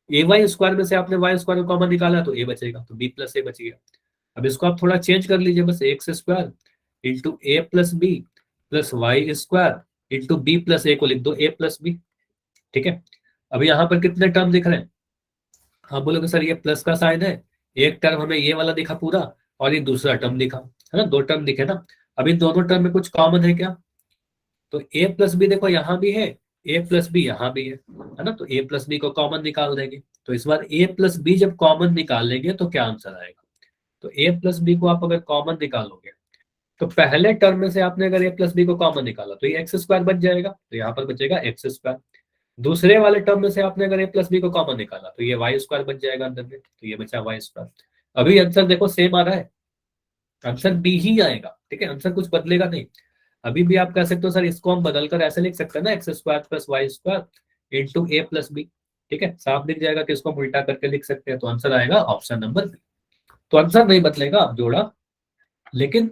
ए वाई स्क्वायर में से आपने वाई स्क्वायर को कॉमन निकाला तो ए बचेगा, तो बी प्लस ए बच गया। अब इसको आप थोड़ा चेंज कर लीजिए, बस x square into a plus b plus y square into b plus a को लिख दो ए प्लस बी। ठीक है, अब यहाँ पर कितने टर्म दिख रहे हैं? आप बोलोगे सर ये प्लस का साइन है, एक टर्म हमें ये वाला दिखा पूरा और ये दूसरा टर्म दिखा, है ना, दो टर्म दिखे ना। अब इन दोनों टर्म में कुछ कॉमन है क्या? तो ए प्लस बी देखो यहाँ भी है, ए प्लस बी यहाँ भी है ना, तो ए प्लस बी को कॉमन निकाल देंगे। तो इस बार ए प्लस बी जब कॉमन निकाल लेंगे तो क्या आंसर आएगा? तो ए प्लस बी को आप अगर कॉमन निकालोगे तो पहले टर्म में से आपने अगर ए प्लस बी को कॉमन निकाला तो ये एक्स स्क्वायर बच जाएगा, तो यहाँ पर बचेगा एक्स स्क्वायर। दूसरे वाले टर्म में से आपने अगर ए प्लस बी को कॉमन निकाला तो ये वाई स्क्वायर बच जाएगा अंदर में, तो ये बचा वाई स्क्वायर। अभी आंसर देखो सेम आ रहा है, आंसर बी ही आएगा। ठीक है, आंसर कुछ बदलेगा नहीं। अभी भी आप कह सकते हो सर इसको हम बदलकर ऐसे लिख सकते हैं ना, x square plus y square into a plus b. ठीक है, साफ दिख जाएगा कि इसको हम उल्टा करके लिख सकते हैं, तो आंसर आएगा ऑप्शन नंबर बी। तो आंसर नहीं बदलेगा आप जोड़ा, लेकिन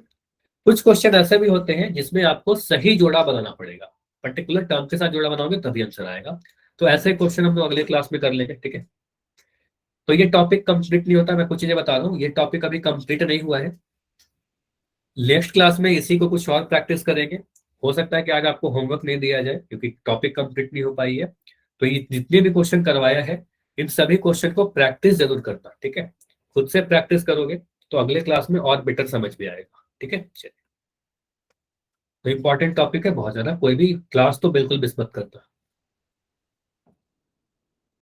कुछ क्वेश्चन ऐसे भी होते हैं जिसमें आपको सही जोड़ा बनाना पड़ेगा, पर्टिकुलर टर्म के साथ जोड़ा बनाओगे तभी आंसर आएगा। तो ऐसे क्वेश्चन हम लोग अगले क्लास में कर लेंगे। ठीक है, तो ये टॉपिक कंप्लीट नहीं होता, मैं कुछ चीजें बता रहा हूँ, ये टॉपिक अभी कंप्लीट नहीं हुआ है। नेक्स्ट क्लास में इसी को कुछ और प्रैक्टिस करेंगे। हो सकता है कि आज आपको होमवर्क नहीं दिया जाए क्योंकि टॉपिक कंप्लीट नहीं हो पाई है, तो ये जितने भी क्वेश्चन करवाया है इन सभी क्वेश्चन को प्रैक्टिस जरूर करना। ठीक है, खुद से प्रैक्टिस करोगे तो अगले क्लास में और बेटर समझ में आएगा। ठीक है, चलिए, तो इंपॉर्टेंट टॉपिक है बहुत ज्यादा, कोई भी क्लास तो बिल्कुल मिस मत करना।